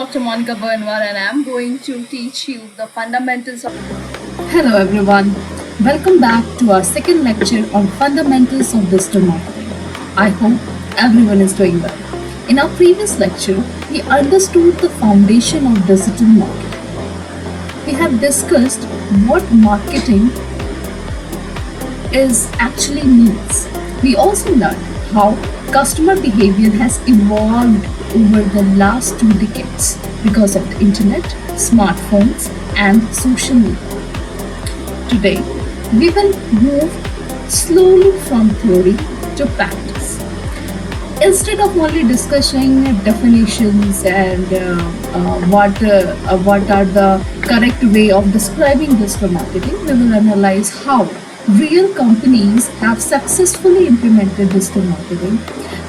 Dr. Monica Burnwar and I'm going to teach you the fundamentals of. Hello everyone. Welcome back to our second lecture on fundamentals of digital marketing. I hope everyone is doing well. In our previous lecture, we understood the foundation of digital marketing. We have discussed what marketing is actually means. We also learned how customer behavior has evolved over the last 2 decades because of the internet, smartphones, and social media. Today, we will move slowly from theory to practice. Instead of only discussing definitions and what are the correct way of describing digital marketing, we will analyze how real companies have successfully implemented digital marketing.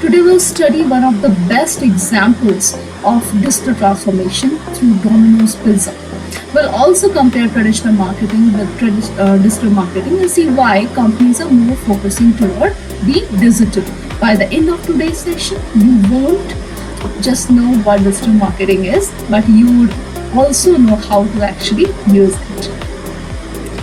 Today, we'll study one of the best examples of digital transformation through Domino's Pizza. We'll also compare traditional marketing with digital marketing and see why companies are more focusing toward being digital. By the end of today's session, you won't just know what digital marketing is, but you would also know how to actually use it.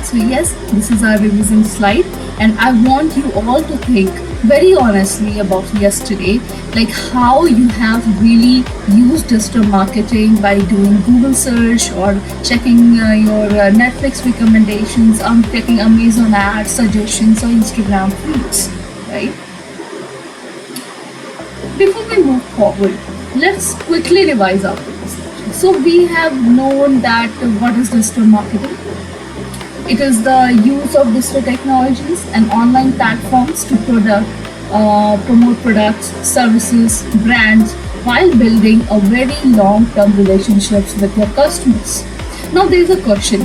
So yes, this is our revision slide, and I want you all to think very honestly about yesterday, like how you have really used digital marketing by doing Google search or checking your Netflix recommendations, checking Amazon ads, suggestions, or Instagram feeds, right? Before we move forward, let's quickly revise our previous. So we have known that what is digital marketing. It is the use of digital technologies and online platforms to promote products, services, brands while building a very long-term relationships with your customers. Now there is a question: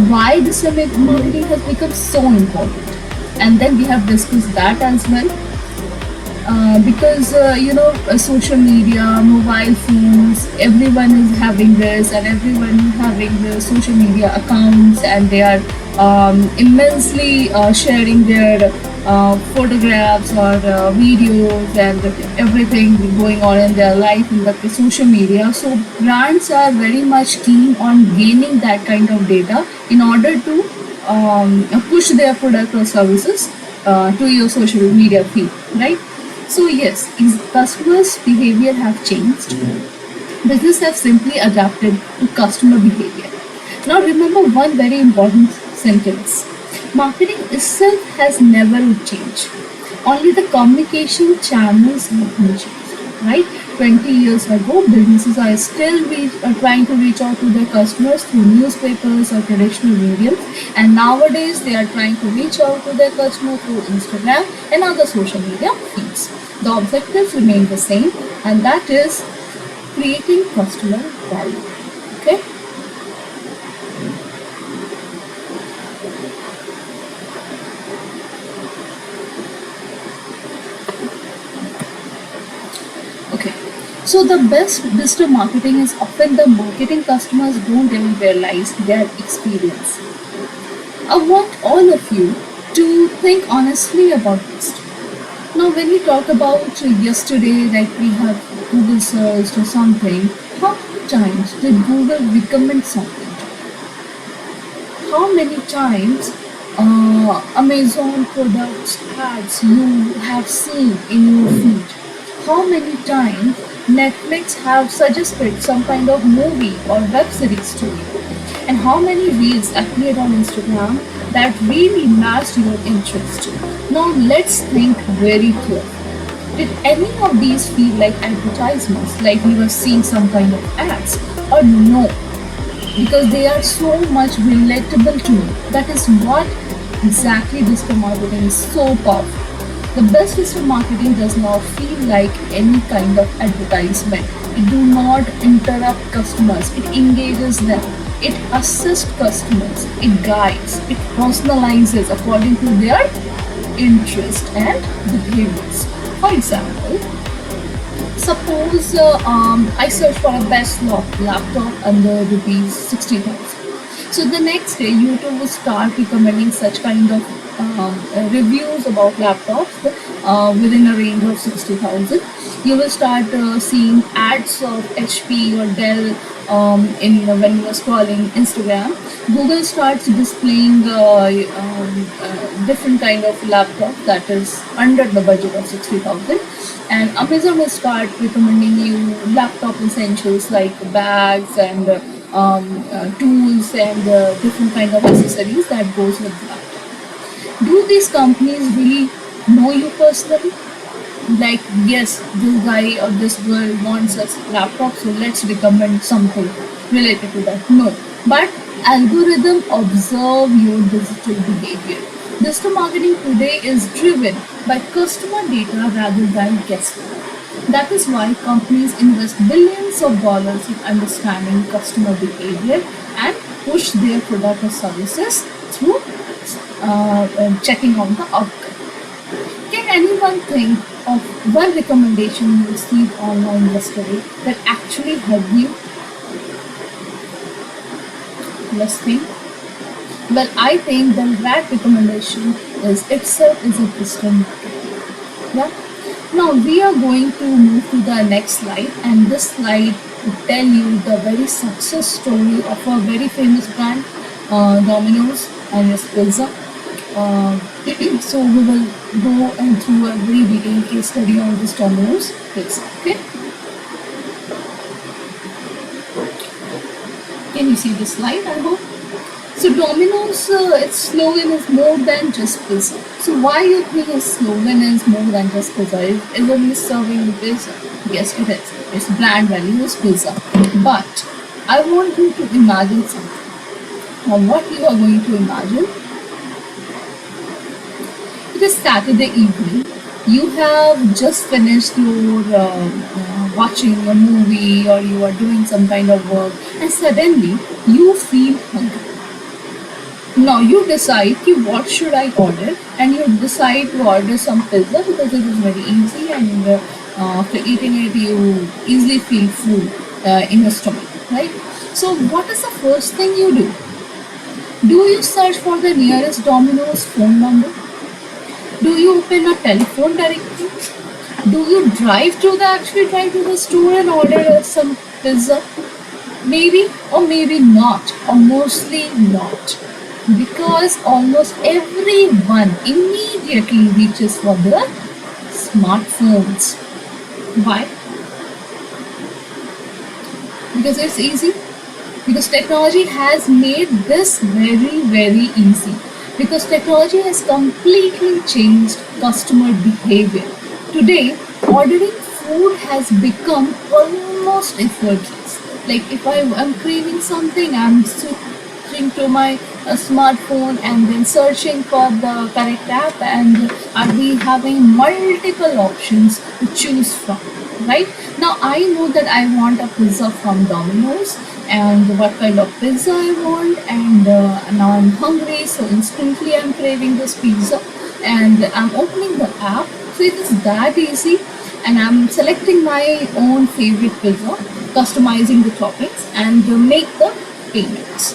why digital marketing has become so important? And then we have discussed that as well. Because social media, mobile phones, everyone is having this, and everyone is having the social media accounts, and they are immensely sharing their photographs or videos and everything going on in their life in the social media. So brands are very much keen on gaining that kind of data in order to push their product or services to your social media feed, right? So yes, customers' behavior have changed. Business have simply adapted to customer behavior. Now remember one very important sentence. Marketing itself has never changed. Only the communication channels have been changed, right? 20 years ago, businesses are still trying to reach out to their customers through newspapers or traditional mediums, and nowadays they are trying to reach out to their customers through Instagram and other social media feeds. The objectives remain the same, and that is creating customer value. Okay. Okay. So the best digital marketing is often the marketing customers don't even realize their experience. I want all of you to think honestly about this. Now, when we talk about yesterday, like we have Google searched or something, how many times did Google recommend something? How many times Amazon products ads you have seen in your feed? How many times Netflix have suggested some kind of movie or web series to you? And how many reels appeared on Instagram that really matched your interest? Now let's think very clearly. Did any of these feel like advertisements, like we were seeing some kind of ads, or no? Because they are so much relatable to me. That is what exactly digital marketing is so powerful. The best digital marketing does not feel like any kind of advertisement. It do not interrupt customers. It engages them. It assists customers. It guides. It personalizes according to their interest and behaviors. For example, suppose I search for a best laptop under rupees 60,000. So the next day, YouTube will start recommending such kind of reviews about laptops within a range of 60,000. You will start seeing ads of HP or Dell in when you are scrolling Instagram. Google starts displaying different kind of laptop that is under the budget of 60,000, and Amazon will start recommending you laptop essentials like bags and tools and different kind of accessories that goes with that. Do these companies really know you personally? Like, yes, this guy or this girl wants a laptop, so let's recommend something related to that. No, but algorithm observe your digital behavior. Digital marketing today is driven by customer data rather than guesswork. That is why companies invest billions of dollars in understanding customer behavior and push their product or services through checking on the outcome. Can anyone think of one recommendation you received online yesterday that actually helped you? Let's think. Well, I think that recommendation is itself is a digital marketing. Yeah. Now we are going to move to the next slide, and this slide will tell you the very success story of a very famous brand, Domino's, and its pizza. Uh, so we will go and through a very detailed case study on this Domino's pizza. Okay, can you see the slide? I hope. So Domino's, its slogan is more than just pizza. So why you think its slogan is more than just pizza? Is only serving pizza? Yes, it is. Its brand value is pizza. But I want you to imagine something. Now what you are going to imagine? It is Saturday evening. You have just finished your watching a movie or you are doing some kind of work, and suddenly you feel hungry. Now you decide ki what should I order, and you decide to order some pizza because it is very easy, and after eating it you easily feel full in your stomach, right? So what is the first thing you do? Do you search for the nearest Domino's phone number? Do you open a telephone directory? Do you drive to the actually drive to the store and order some pizza? Maybe or maybe not, or mostly not, because almost everyone immediately reaches for the smartphones. Why? Because it's easy. Because technology has made this very easy. Because technology has completely changed customer behavior. Today, ordering food has become almost effortless. Like if I am craving something, I'm switching to my smartphone and then searching for the correct app, and I'll be having multiple options to choose from. Right now, I know that I want a pizza from Domino's, and what kind of pizza I want, and now I'm hungry, so instantly I'm craving this pizza, and I'm opening the app, so it is that easy, and I'm selecting my own favorite pizza, customizing the toppings, and make the payments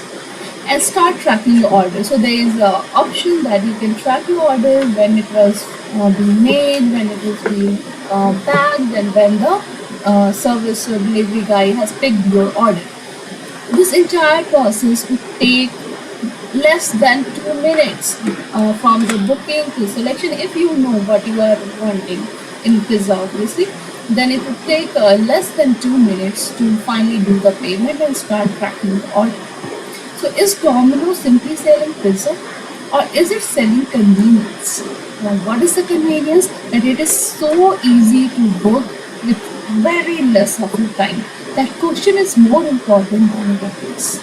and start tracking your order. So there is a option that you can track your order, when it was being made, when it was being packed, and when the service or delivery guy has picked your order. This entire process would take less than 2 minutes from the booking to selection, if you know what you are wanting in pizza, obviously. Then it would take less than 2 minutes to finally do the payment and start tracking the order. So is Domino's simply selling pizza, or is it selling convenience? Now what is the convenience? That it is so easy to book with very less of your time. That question is more important than it is.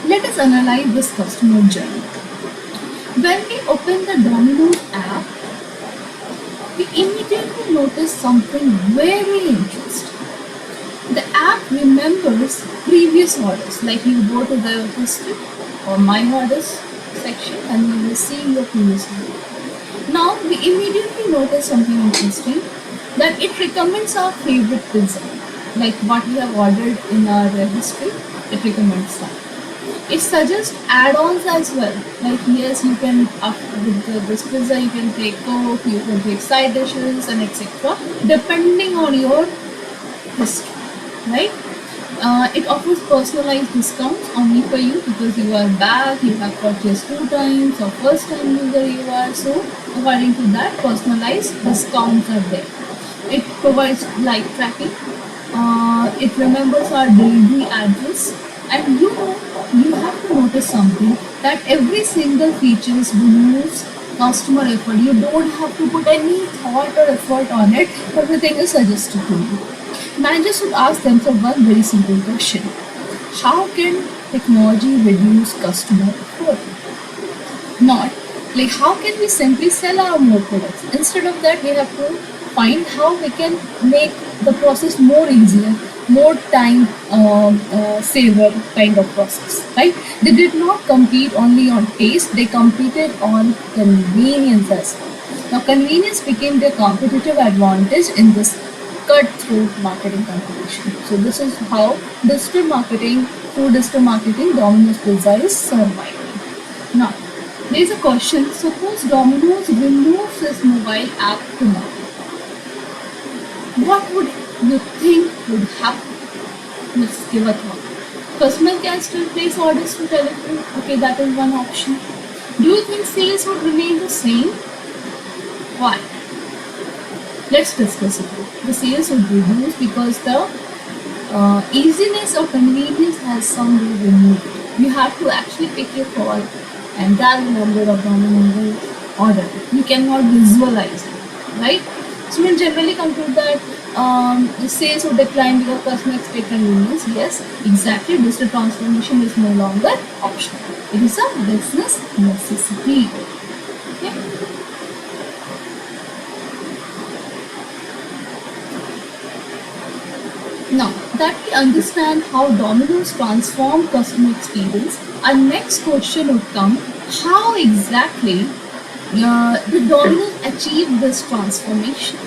Let us analyze this customer journey. When we open the Domino's app, we immediately notice something very interesting. The app remembers previous orders, like you go to the history or my orders section and you will see your previous order. Now we immediately notice something interesting, that it recommends our favorite pizza, like what we have ordered in our history, it recommends that. It suggests add-ons as well. Like yes, you can with this pizza you can take coke, you can take side dishes and etc. Depending on your history, right? It offers personalized discounts only for you because you are back, you have purchased 2 times, or first time user you are. So according to that, personalized discounts are there. It provides live tracking. It remembers our delivery address, and you have to notice something that every single feature removes customer effort. You don't have to put any thought or effort on it. Everything is suggested to you. Managers should ask themselves one very simple question: how can technology reduce customer effort? Not like how can we simply sell our more products. Instead of that, we have to find how we can make the process more easier, more time saver kind of process, right? They did not compete only on taste, they competed on convenience as well. Now convenience became their competitive advantage in this cutthroat marketing competition. So this is how through digital marketing, Domino's Pizza is surviving. Now, there is a question. Suppose Domino's removes its mobile app tomorrow. What would you think would happen? Let's give a thought. Customer can still place orders through telephone. Okay, that is one option. Do you think sales would remain the same? Why? Let's discuss it. The sales would reduce because the easiness or convenience has some way removed. You have to actually pick your call and dial the number of Domino's order. You cannot visualize it, right? So we generally conclude that the sales would decline because customers expect convenience. Yes, exactly. Digital transformation is no longer optional. It is a business necessity. Okay? Now that we understand how Domino's transformed customer experience, our next question would come: how exactly did Domino's achieve this transformation?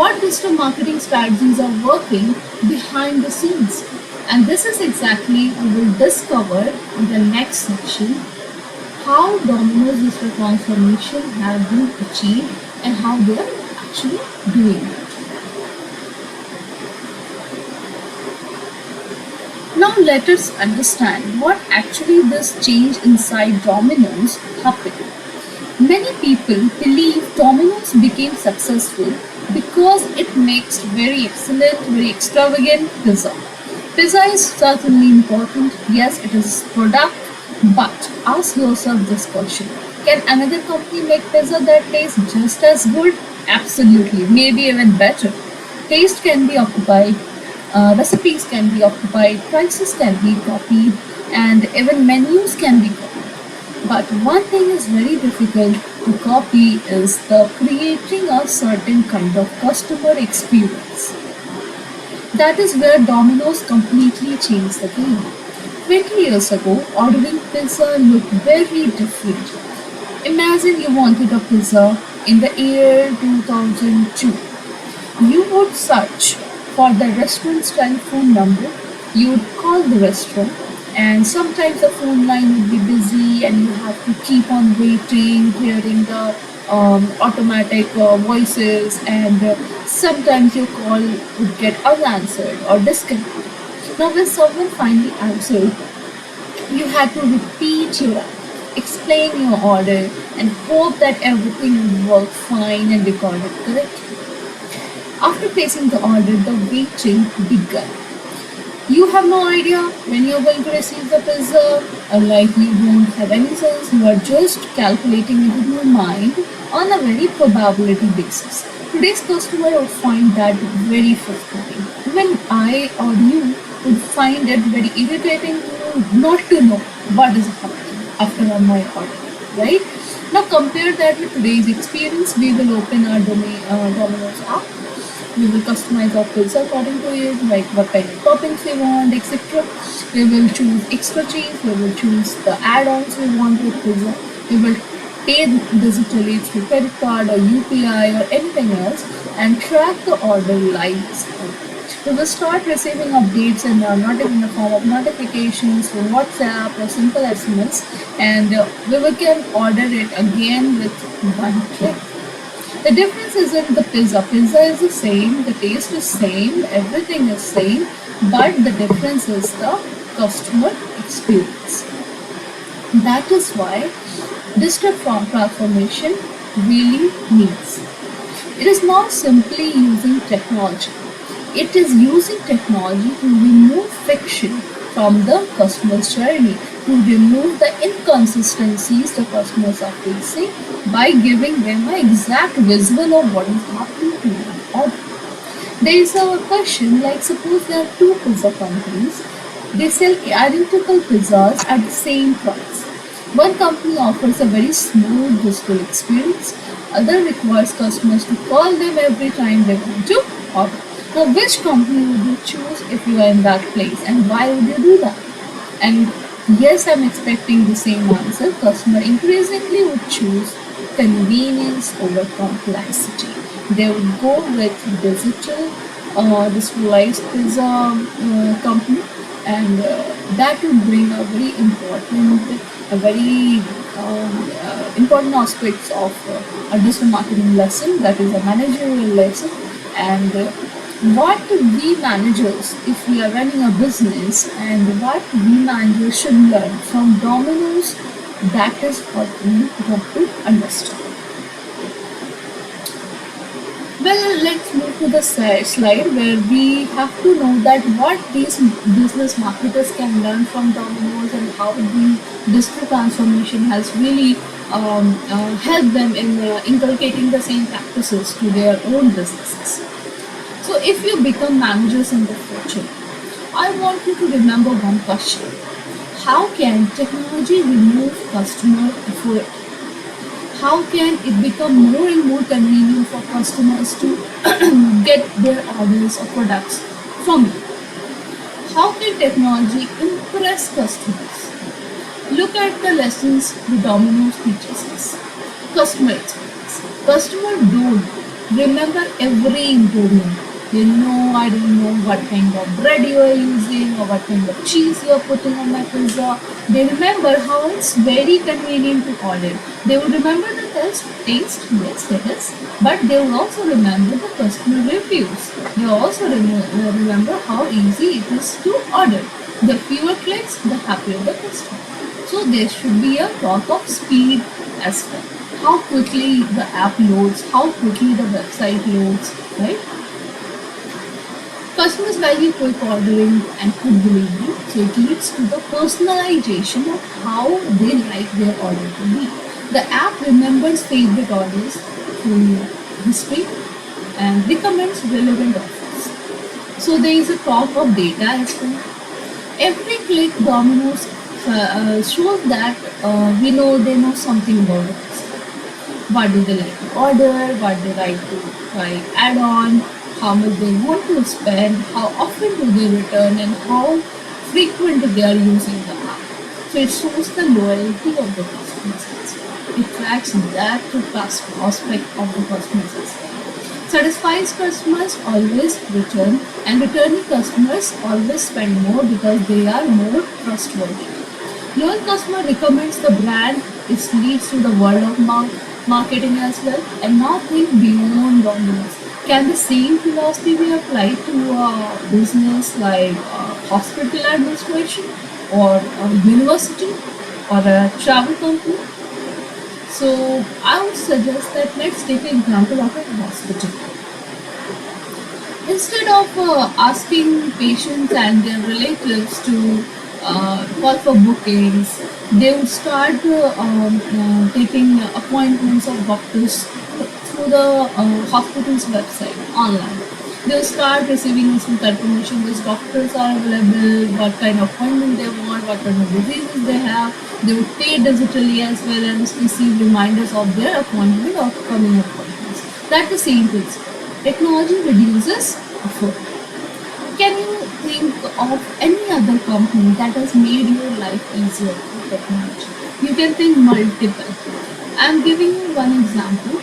What digital marketing strategies are working behind the scenes? And this is exactly we will discover in the next section: how Domino's digital transformation have been achieved and how they are actually doing it. Now let us understand what actually this change inside Domino's happened. Many people believe Domino's became successful because it makes very excellent, very extravagant pizza. Pizza is certainly important, yes, it is product, but ask yourself this question: can another company make pizza that tastes just as good? Absolutely, maybe even better. Taste can be occupied, recipes can be occupied, prices can be copied, and even menus can be copied. But one thing is very difficult to copy is the creating a certain kind of customer experience. That is where Domino's completely changed the game. 20 years ago, ordering pizza looked very different. Imagine you wanted a pizza in the year 2002. You would search for the restaurant's telephone number, you would call the restaurant, and sometimes the phone line would be busy and you have to keep on waiting, hearing the automatic voices, and sometimes your call would get unanswered or disconnected. Now, when someone finally answered, you had to repeat your act, explain your order, and hope that everything would work fine and recorded correctly. After placing the order, the waiting began. You have no idea when you're going to receive the pizza, or like you don't have any sense, you are just calculating it in your mind on a very probability basis. Today's customer would find that very frustrating. Even I or you would find it very irritating not to know what is happening after my order, right? Now compare that with today's experience. We will open our Domino's app. We will customize our pizza according to it, like what kind of toppings we want, etc. We will choose extra cheese, we will choose the add-ons we want with pizza. We will pay digitally through credit card or UPI or anything else and track the order live. We will start receiving updates in not in the form of notifications through WhatsApp or simple SMS, and we will can order it again with one click. The difference isn't the pizza. Pizza is the same, the taste is same, everything is same, but the difference is the customer experience. That is why digital transformation really means. It is not simply using technology. It is using technology to remove friction from the customer's journey, to remove the inconsistencies the customers are facing by giving them an exact visual of what is happening to them. Or there is a question like suppose there are two pizza companies, they sell identical pizzas at the same price. One company offers a very smooth digital experience, other requires customers to call them every time they want to order. Now, which company would you choose if you are in that place, and why would you do that? And yes, I'm expecting the same answer. Customer increasingly would choose convenience over complexity. They would go with digital, digitalized pizza company, and that would bring a very important aspects of a digital marketing lesson, that is a managerial lesson, and what we managers, if we are running a business, and what we managers should learn from Domino's, that is what we want to understand. Well, let's move to the slide where we have to know that what these business marketers can learn from Domino's and how the digital transformation has really helped them in inculcating the same practices to their own businesses. So, if you become managers in the future, I want you to remember one question: how can technology remove customer effort? How can it become more and more convenient for customers to get their orders or products from you? How can technology impress customers? Look at the lessons the Domino's teaches us. Customer experience. Customer don't remember every ingredient. They know, I don't know what kind of bread you are using or what kind of cheese you are putting on my pizza. They remember how it's very convenient to order. They will remember the taste, yes, it is, but they will also remember the customer reviews. They also remember how easy it is to order. The fewer clicks, the happier the customer. So there should be a talk of speed as well. How quickly the app loads, how quickly the website loads, right? Customers value quick ordering and quick delivery, so it leads to the personalization of how they like their order to be. The app remembers favorite orders through history and recommends relevant offers. So there is a talk of data as well. Every click Domino's shows that we know they know something about the customer. What do they like to order? What they like to try add on? How much they want to spend? How often do they return? And how frequent they are using the app? So it shows the loyalty of the customers as well. It tracks that aspect of the customers as well. Satisfies customers always return, and returning customers always spend more because they are more trustworthy. Loyal customer recommends the brand, it leads to the word of mouth marketing as well. And now think beyond Domino's. Can the same philosophy be applied to a business like hospital administration or a university or a travel company? So I would suggest that let's take an example of a hospital. Instead of asking patients and their relatives to call for bookings, they would start taking appointments of doctors through the hospital's website online. They will start receiving instant confirmation which doctors are available, what kind of appointment they want, what kind of diseases they have. They would pay digitally as well and receive reminders of their appointment or coming appointments. That's the same principle. Technology reduces effort. Can you think of any other company that has made your life easier through technology? You can think multiple. I'm giving you one example.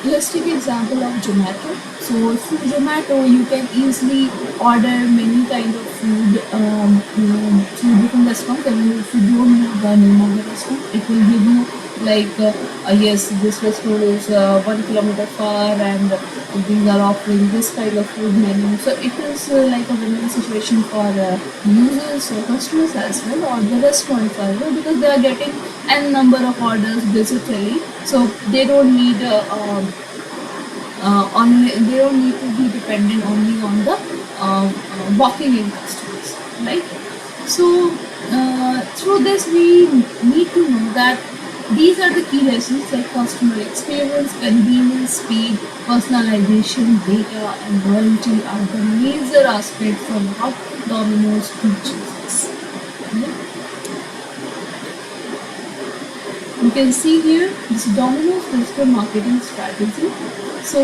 let's take example of Zomato. So through Zomato, you can easily order many kind of food through different restaurants. And if you don't know the name of the restaurant, it will give you like yes, this restaurant is 1 kilometer far, and these are offering this kind of food menu. So it is like a win-win situation for users or customers as well, or the restaurants as well, because they are getting n number of orders digitally, so they don't need only they don't need to be dependent only on the walking in customers, right? So through this we need to know that these are the key lessons like customer experience, convenience, speed, personalization, data, and loyalty are the major aspects of what Domino's teaches us. Okay? You can see here this Domino's digital marketing strategy. So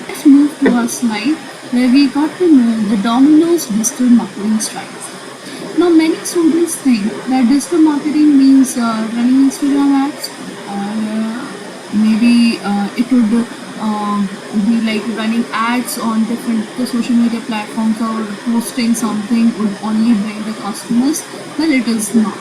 let's move to our slide where we got to know the Domino's digital marketing strategy. Now, many students think that digital marketing means running Instagram ads, or maybe it would be like running ads on different social media platforms, or posting something would only bring the customers. Well, it is not.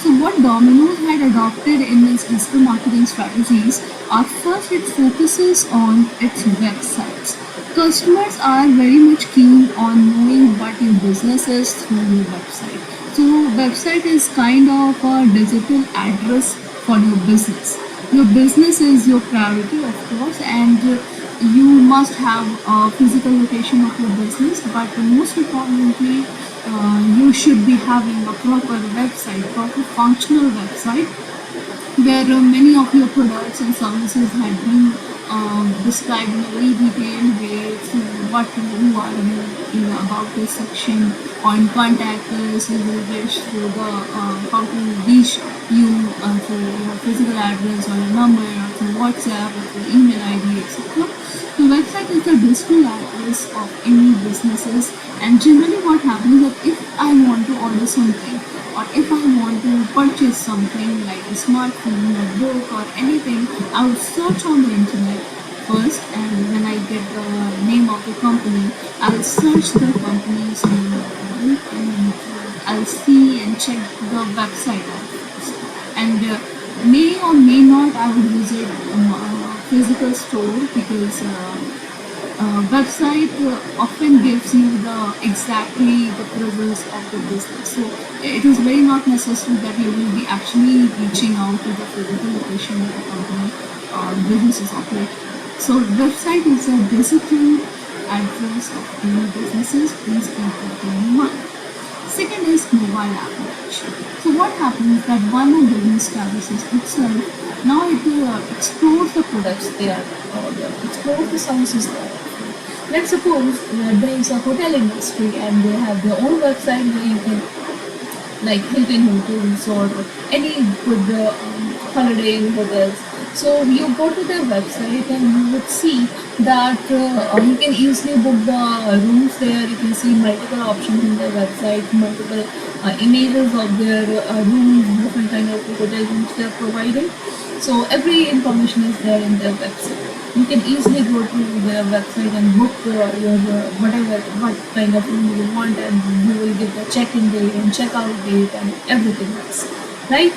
So, what Domino's had adopted in its digital marketing strategies are first, it focuses on its websites. Customers are very much keen on knowing what your business is through your website. So website is kind of a digital address for your business. Your business is your priority, of course, and you must have a physical location of your business, but most importantly, you should be having a proper website, proper functional website, where many of your products and services had been described in a very detailed way through what who are you in the about this section, or in contact us you will wish through the how to reach you through your physical address or your number, or through WhatsApp or through email ID, etc. The website is the digital address of any businesses, and generally what happens is that if I want to order something, or if I want to purchase something like a smartphone, a book, or anything, I would search on the internet first, and when I get the name of the company, I'll search the company's name of Google, and I'll see and check the website of it. And may or may not I would visit a physical store, because website often gives you the exactly the presence of the business. So it is very not necessary that you will be actually reaching out to the physical location of the company or business is operating. So website is a digital address of any businesses. Please keep that in mind. Second is mobile application. So what happens that one of business services itself, now it explores the products they are, or explores the services they are. Let's suppose there is a hotel industry and they have their own website where you can, like Hilton Hotels or any good holiday in hotels. So you go to their website and you would see that you can easily book the rooms there. You can see multiple options in their website, multiple images of their rooms, different kind of hotel rooms they are providing. So every information is there in their website. You can easily go to their website and book your whatever what kind of room you want, and you will get the check-in date and check-out date and everything else, right?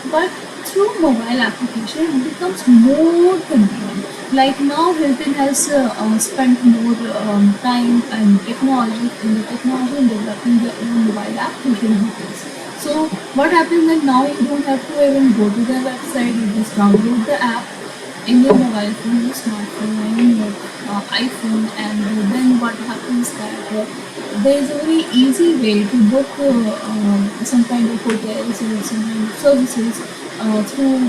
But through mobile application, it becomes more convenient. Like now, Hilton has spent more time and technology in developing their own mobile app, Hilton Hotels. So what happens that now you don't have to even go to their website. You just download the app in your mobile phone, your smartphone, and in your iPhone, and then what happens that there is a very easy way to book some kind of hotels or some kind of services through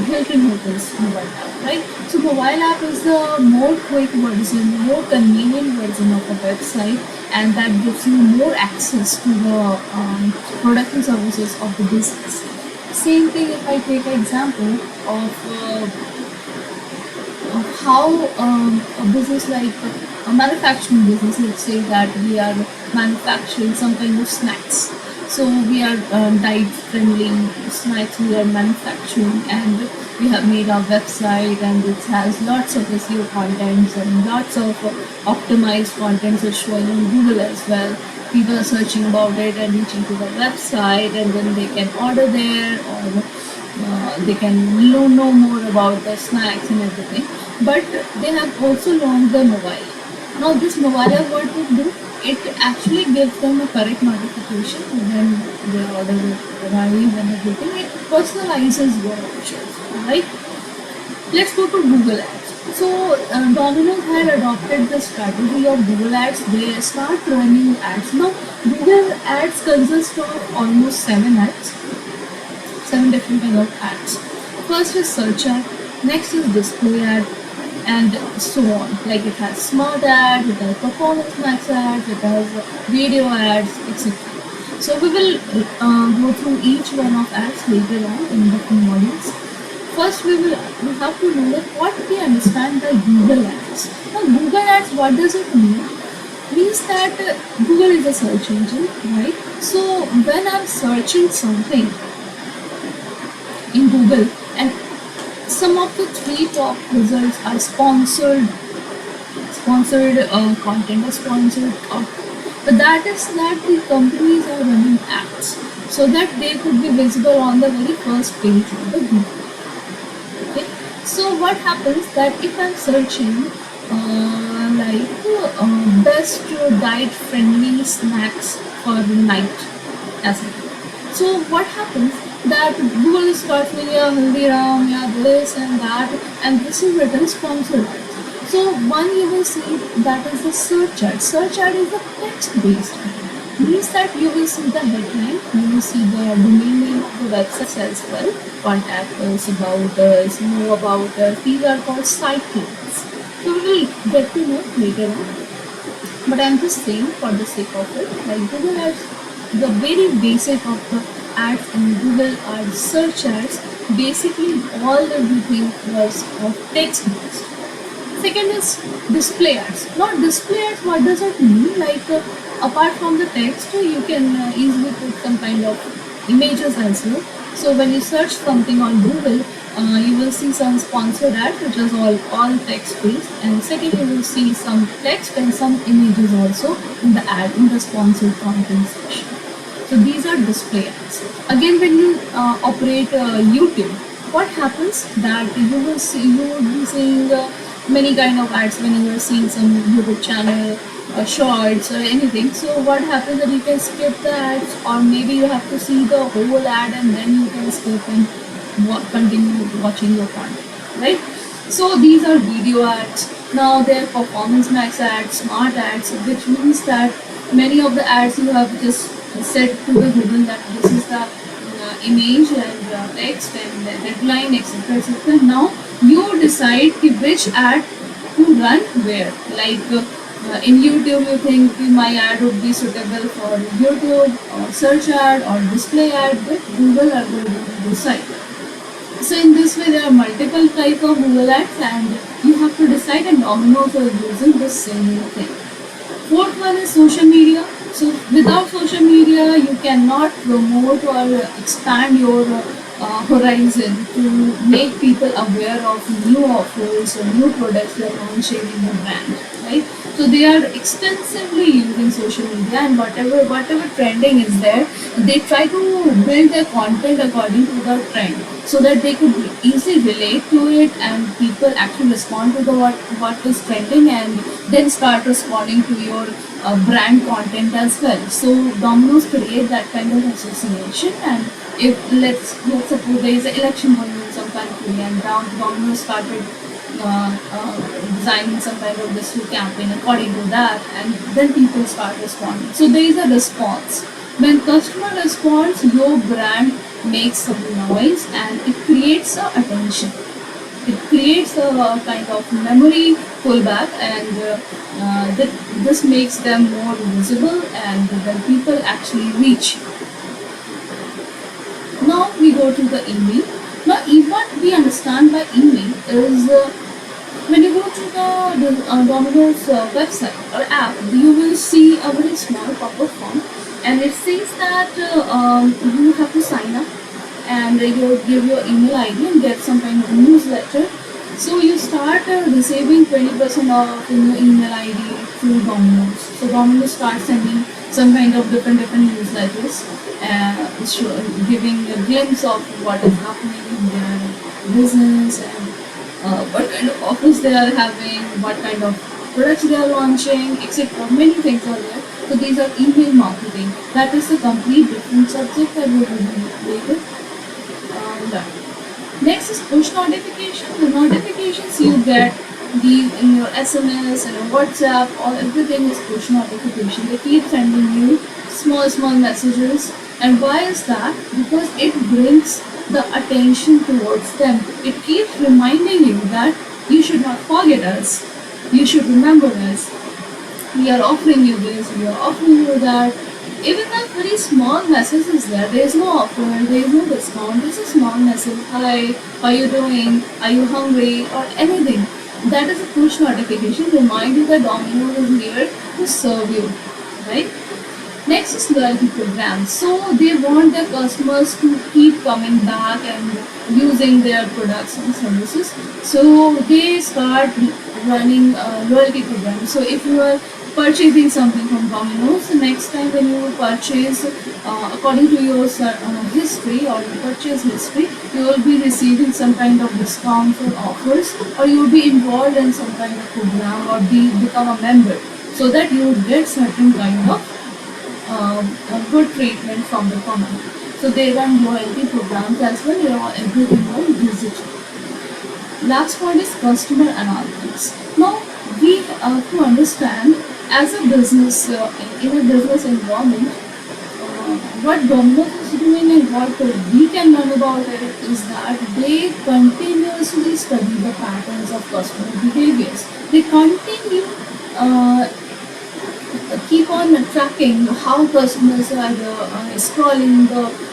Hilton Hotels mobile app, right? So mobile app is the more quick version, more convenient version of a website, and that gives you more access to the product and services of the business. Same thing if I take an example of how a business like a manufacturing business, let's say that we are manufacturing some kind of snacks. So we are diet friendly snacks we are manufacturing, and we have made our website, and it has lots of SEO contents and lots of optimized contents are showing on Google as well. People are searching about it and reaching to the website, and then they can order there, or they can know more about the snacks and everything. But they have also launched the mobile. Now this mobile app, what it do? It actually gives them a correct notification when their order will arrive and everything. It personalizes your options, right? Let's go to Google Ads. So Domino's had adopted the strategy of Google Ads. They start running ads. Now Google Ads consist of almost seven different kind of ads. First is search ad, next is display ad, and so on. Like it has smart ads, it has performance max ads, it has video ads, etc. So we will go through each one of ads later on in different modules. First, we have to know that what we understand by Google Ads. Now, Google Ads, what does it mean? Means that Google is a search engine, right? So when I'm searching something in Google, and some of the three top results are sponsored content or sponsored but that is that the companies are running ads so that they could be visible on the very first page of the Google. Okay, so what happens that if I'm searching best diet friendly snacks for the night as it. So what happens that Google starts with yeah, Haldiram, yeah, this and that, and this is written sponsored ads. So one you will see that is the search ad. Search ad is a text-based ad. Means that you will see the headline, you will see the domain name of the website as well, contact us about us, know about us. These are called site links. So we will get to know later on. But I'm just saying for the sake of it, like Google Ads, the very basic of the ads in Google are search ads. Basically, all that we think was of text based. Second is display ads. Now, display ads, what does it mean? Like, apart from the text, you can easily put some kind of images as well. So, when you search something on Google, you will see some sponsored ads, which is all text based, and second, you will see some text and some images also in the ad in the sponsored content section. So these are display ads. Again, when you operate YouTube, what happens that you will be seeing many kind of ads when you are seeing some YouTube channel, shorts or anything. So what happens that you can skip the ads, or maybe you have to see the whole ad and then you can skip and continue watching your content, right? So these are video ads. Now they're performance max ads, smart ads, which means that many of the ads you have just said to the Google that this is the image and text and the headline, etc., etc. Now you decide which ad to run where. Like in YouTube, you think my ad would be suitable for YouTube or search ad or display ad, but Google are going to decide. So in this way, there are multiple type of Google ads, and you have to decide, and Domino's are using the same thing. Fourth one is social media. So without social media, you cannot promote or expand your horizon to make people aware of new offers or new products that are launching in your brand, right? So they are extensively using social media, and whatever trending is there, they try to build their content according to the trend, so that they could easily relate to it, and people actually respond to the what is trending, and then start responding to your brand content as well. So Domino's create that kind of association, and if let's suppose there is an election going on in some country, and Domino's started designing some kind of this campaign according to that, and then people start responding. So there is a response. When customer responds, your brand makes some noise, and it creates a attention. It creates a kind of memory pullback, and this makes them more visible, and then people actually reach. Now we go to the email. Now, what we understand by email is when you go to the Domino's website or app, you will see a very small pop-up form, and it says that you have to sign up and you give your email ID and get some kind of newsletter. So you start receiving 20% of your email ID through Domino's. So Domino's starts sending some kind of different newsletters, giving a glimpse of what is happening in their business and what kind of offers they are having, what kind of products they are launching, etc. Many things are there. So these are email marketing. That is a complete different subject that we will be later. Done. Next is push notification. The notifications you get these in your SMS and your WhatsApp, all everything is push notification. They keep sending you small messages. And why is that? Because it brings the attention towards them. It keeps reminding you that you should not forget us. You should remember us. We are offering you this, we are offering you that. Even that very small message is there is no offer, there is no discount, it's a small message, hi, how are you doing, are you hungry, or anything. That is a push notification, remind you that Domino's is here to serve you, right? Next is loyalty programs. So they want their customers to keep coming back and using their products and services. So they start running loyalty programs. So if you are purchasing something from Domino's, the next time when you purchase, according to your history or your purchase history, you will be receiving some kind of discounts or offers, or you will be involved in some kind of program or become a member, so that you will get certain kind of a good treatment from the company. So they run loyalty programs as well. They are everything on digital. Last point is customer analytics. Now we have to understand as a business in a business environment, what Domino's is doing and what we can learn about it is that they continuously study the patterns of customer behaviors. They continue uh, keep on tracking how customers are scrolling the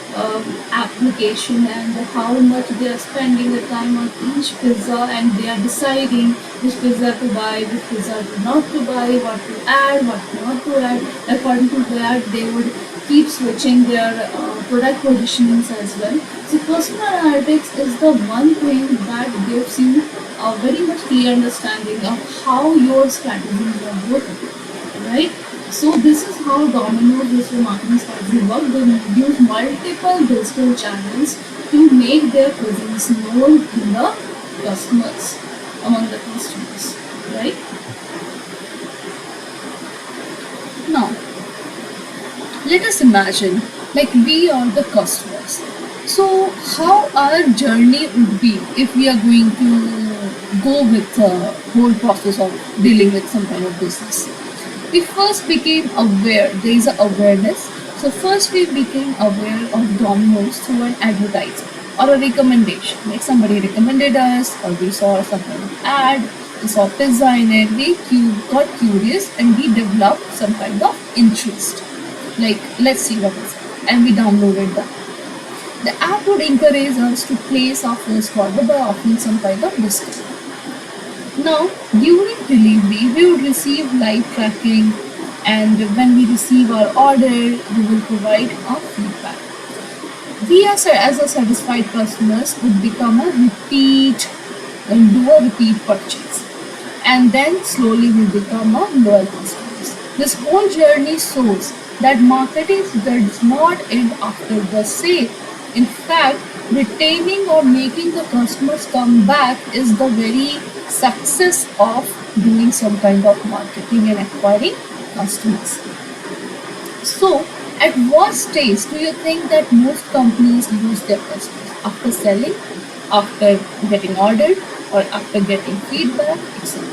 application and how much they are spending the time on each pizza, and they are deciding which pizza to buy, which pizza to not to buy, what to add, what not to add. According to that, they would keep switching their product positionings as well. So customer analytics is the one thing that gives you a very much clear understanding of how your strategies are working, right? So this is how Domino's digital marketing strategy work. They use multiple digital channels to make their presence known in the customers, among the customers, right? Now, let us imagine like we are the customers. So how our journey would be if we are going to go with the whole process of dealing with some kind of business. We first became aware, there is an awareness. So first we became aware of Domino's through an advertisement or a recommendation. Like somebody recommended us, or we saw some kind of ad, we saw pizza in it, got curious and we developed some kind of interest. Like, let's see what is it. And we downloaded that. The app would encourage us to place our first order by offering some kind of discount. Now, during delivery, we would receive live tracking, and when we receive our order, we will provide our feedback. We, as a satisfied customers, would become a repeat and do a repeat purchase, and then slowly we become a loyal customers. This whole journey shows that marketing does not end after the sale. In fact, retaining or making the customers come back is the very success of doing some kind of marketing and acquiring customers. So, at what stage do you think that most companies lose their customers? After selling, after getting ordered, or after getting feedback, etc.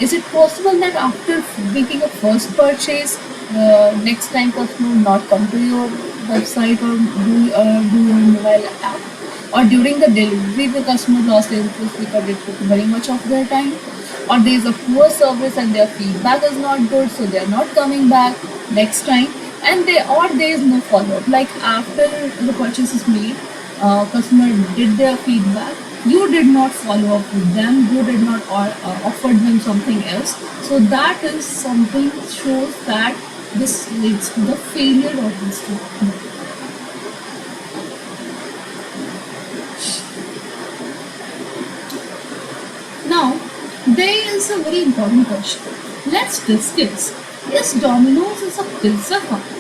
Is it possible that after making a first purchase, the next time customer will not come to your website or do your mobile app? Or during the delivery, the customer lost interest because it took very much of their time? Or there is a poor service and their feedback is not good, so they are not coming back next time, and there is no follow up. Like after the purchase is made, customer did their feedback, you did not follow up with them, you did not offer them something else. So that is something shows that This leads to the failure of this model. Now, there is a very important question. Let's discuss, is Domino's is a pizza company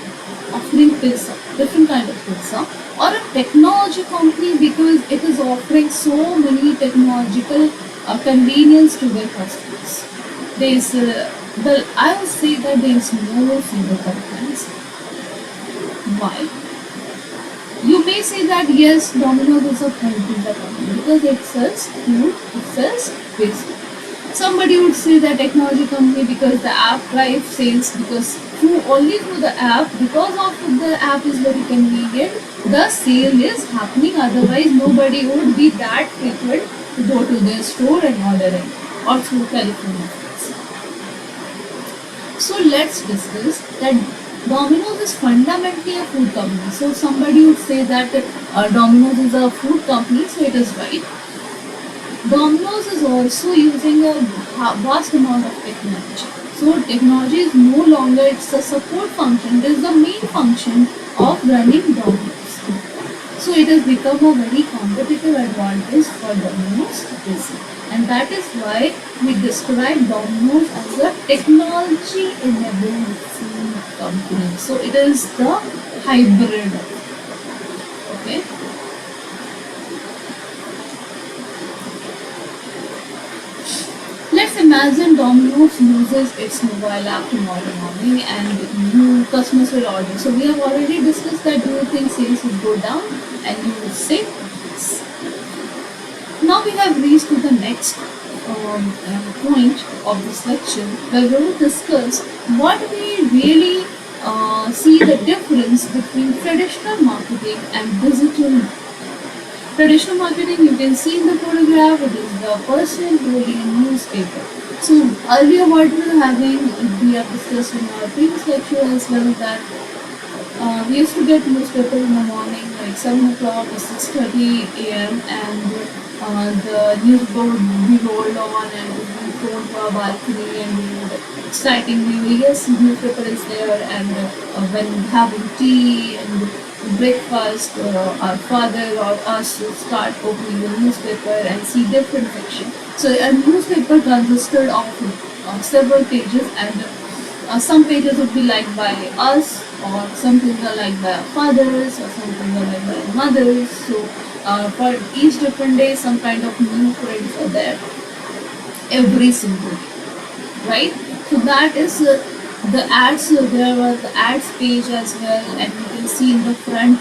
offering pizza, different kind of pizza, or a technology company because it is offering so many technological convenience to their customers? There is, well, I would say that there is no single compliance. Why? You may say that yes, Domino's is a food pizza company because it sells food, it sells pizza. Somebody would say that technology company because the app drives sales because through the app, because of the app is very convenient, the sale is happening. Otherwise, nobody would be that frequent to go to their store and order it or through telephone methods. So let's discuss that Domino's is fundamentally a food company. So somebody would say that Domino's is a food company, so it is right. Domino's is also using a vast amount of technology. So technology is no longer it's a support function, it is the main function of running Domino's. So it has become a very competitive advantage for Domino's business. And that is why we describe Domino's as a technology enabled food company. So it is the hybrid. Okay. Let's imagine Domino's loses its mobile app tomorrow morning and new customers will order. So we have already discussed that do you think sales will go down? And you will say yes. Now we have reached to the next point of this lecture where we will discuss what we really see the difference between traditional marketing and digital marketing. Traditional marketing, you can see in the photograph, it is the person holding a newspaper. So earlier what we were having, we have discussed in our previous lecture as well that we used to get newspaper in the morning like 7 o'clock or 6:30 a.m. and the newspaper would be rolled on and would be thrown to our balcony and we would excitingly, yes, newspaper is there and when having tea and breakfast, our father or us would start opening the newspaper and see different section. So a newspaper consisted of several pages and some pages would be liked by us or some things are liked by our fathers or some things are liked by our mothers. So for each different day some kind of new prints are there every single day, right? So that is the ads, there was the ads page as well and you can see in the front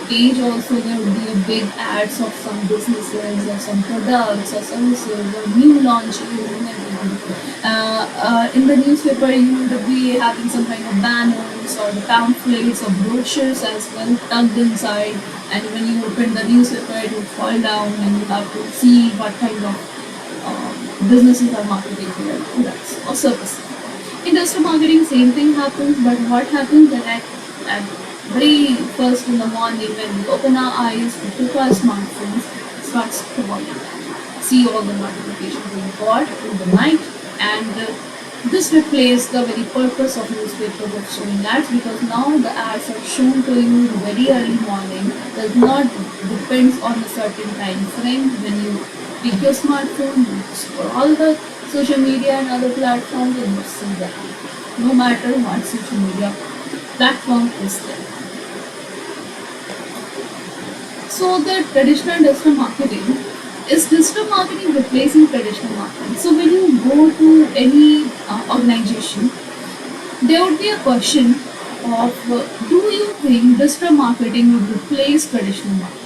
page also there would be a big ads of some businesses or some products or services or new launches and everything. In the newspaper you would be having some kind of banners or the pamphlets or brochures as well tucked inside and when you open the newspaper it would fall down and you have to see what kind of businesses are marketing their products or services. Industrial marketing, same thing happens, but what happens that at very first in the morning when we open our eyes, we took our smartphones, start scrolling, see all the notifications we got in the night, and this replaced the very purpose of newspapers of showing ads because now the ads are shown to you very early morning. Does not depends on a certain time frame when you pick your smartphone, you scroll the social media and other platforms and you see that no matter what social media platform is there. So the traditional digital marketing is digital marketing replacing traditional marketing. So when you go to any organization, there would be a question of do you think digital marketing would replace traditional marketing?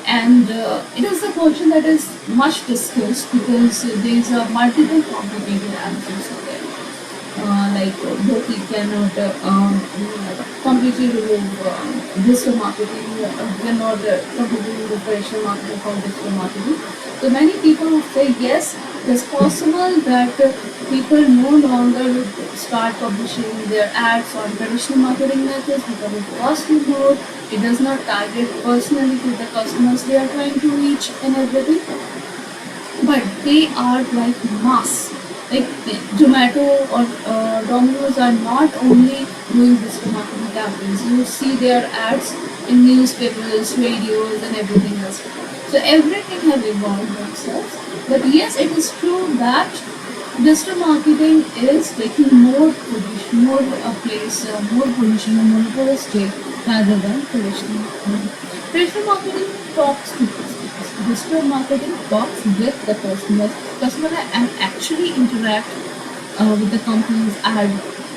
And it is a question that is much discussed because there is a multiple complicated answers to there. Though we cannot completely remove digital marketing, cannot completely remove traditional marketing from digital marketing. So many people would say yes, it is possible that people no longer would start publishing their ads on traditional marketing methods because it costs you more. It does not target personally to the customers they are trying to reach and everything. But they are like mass. Like Zomato or Domino's are not only doing digital marketing campaigns. You see their ads in newspapers, radios, and everything else. So everything has evolved themselves. But yes, it is true that digital marketing is taking more position, more place, more position, a monopolistic rather than traditional marketing. Traditional marketing talks to customers. Digital marketing talks with the customers. Customer and actually interact with the company's ad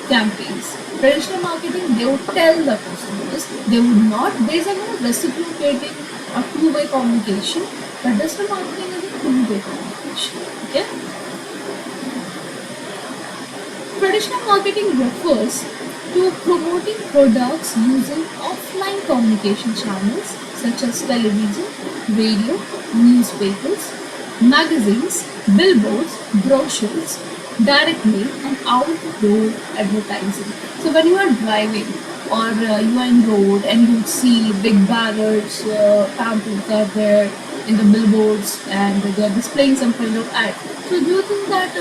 campaigns. Traditional marketing, they would tell the customers, they would not, there's a no reciprocating or two-way communication, but digital marketing is a two-way communication. Okay? Traditional marketing refers to promoting products using offline communication channels such as television, radio, newspapers, magazines, billboards, brochures, direct mail, and outdoor advertising. So when you are driving or you are in road and you see big banners, pamphlets are there in the billboards and they are displaying some kind of ad. So do you think that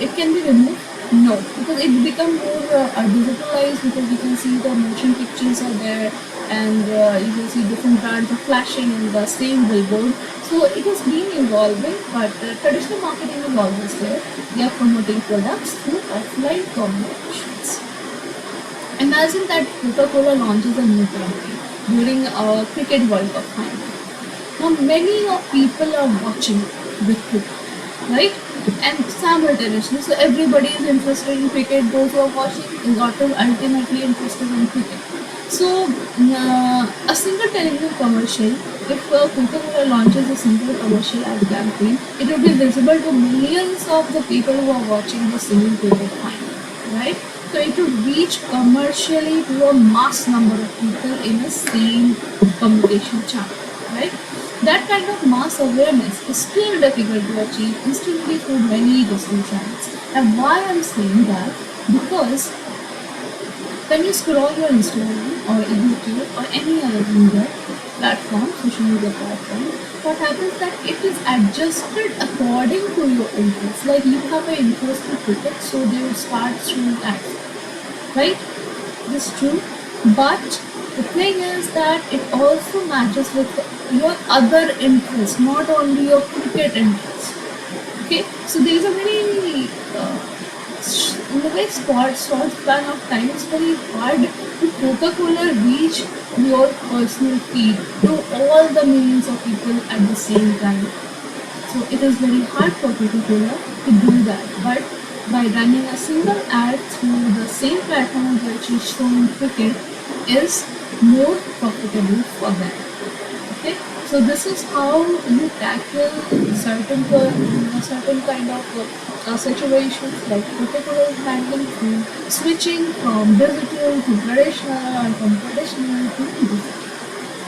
it can be removed? No, because it become more digitalized because you can see the motion pictures are there and you can see different brands are flashing in the same billboard. So it has been evolving, but traditional marketing is always there. They are promoting products through offline communications. Imagine that Coca-Cola launches a new campaign during a cricket World Cup final. Now many of people are watching the cricket, right? And simultaneously, so everybody is interested in cricket. Those who are watching is ultimately interested in cricket. So a single television commercial, if Coca-Cola launches a single commercial ad campaign, it will be visible to millions of the people who are watching the single cricket final, right? So it will reach commercially to a mass number of people in a same communication channel, right? That kind of mass awareness is still difficult to achieve instantly through many digital channels. And why I'm saying that? Because when you scroll your Instagram or YouTube or any other media platform, social media platform, what happens that it is adjusted according to your interest. Like you have an interest in cricket, so they will start showing ads, right? This is true. But the thing is that it also matches with your other interests, not only your cricket interest. Okay, so there is a very in a very short span of time, it's very hard to Coca-Cola reach your personal feed to all the millions of people at the same time. So it is very hard for Coca-Cola to do that. But by running a single ad through the same platform which is showing cricket is more profitable for them. Okay, so this is how you tackle certain kind of situations like Coca-Cola is handling through switching from digital to traditional and from traditional to digital.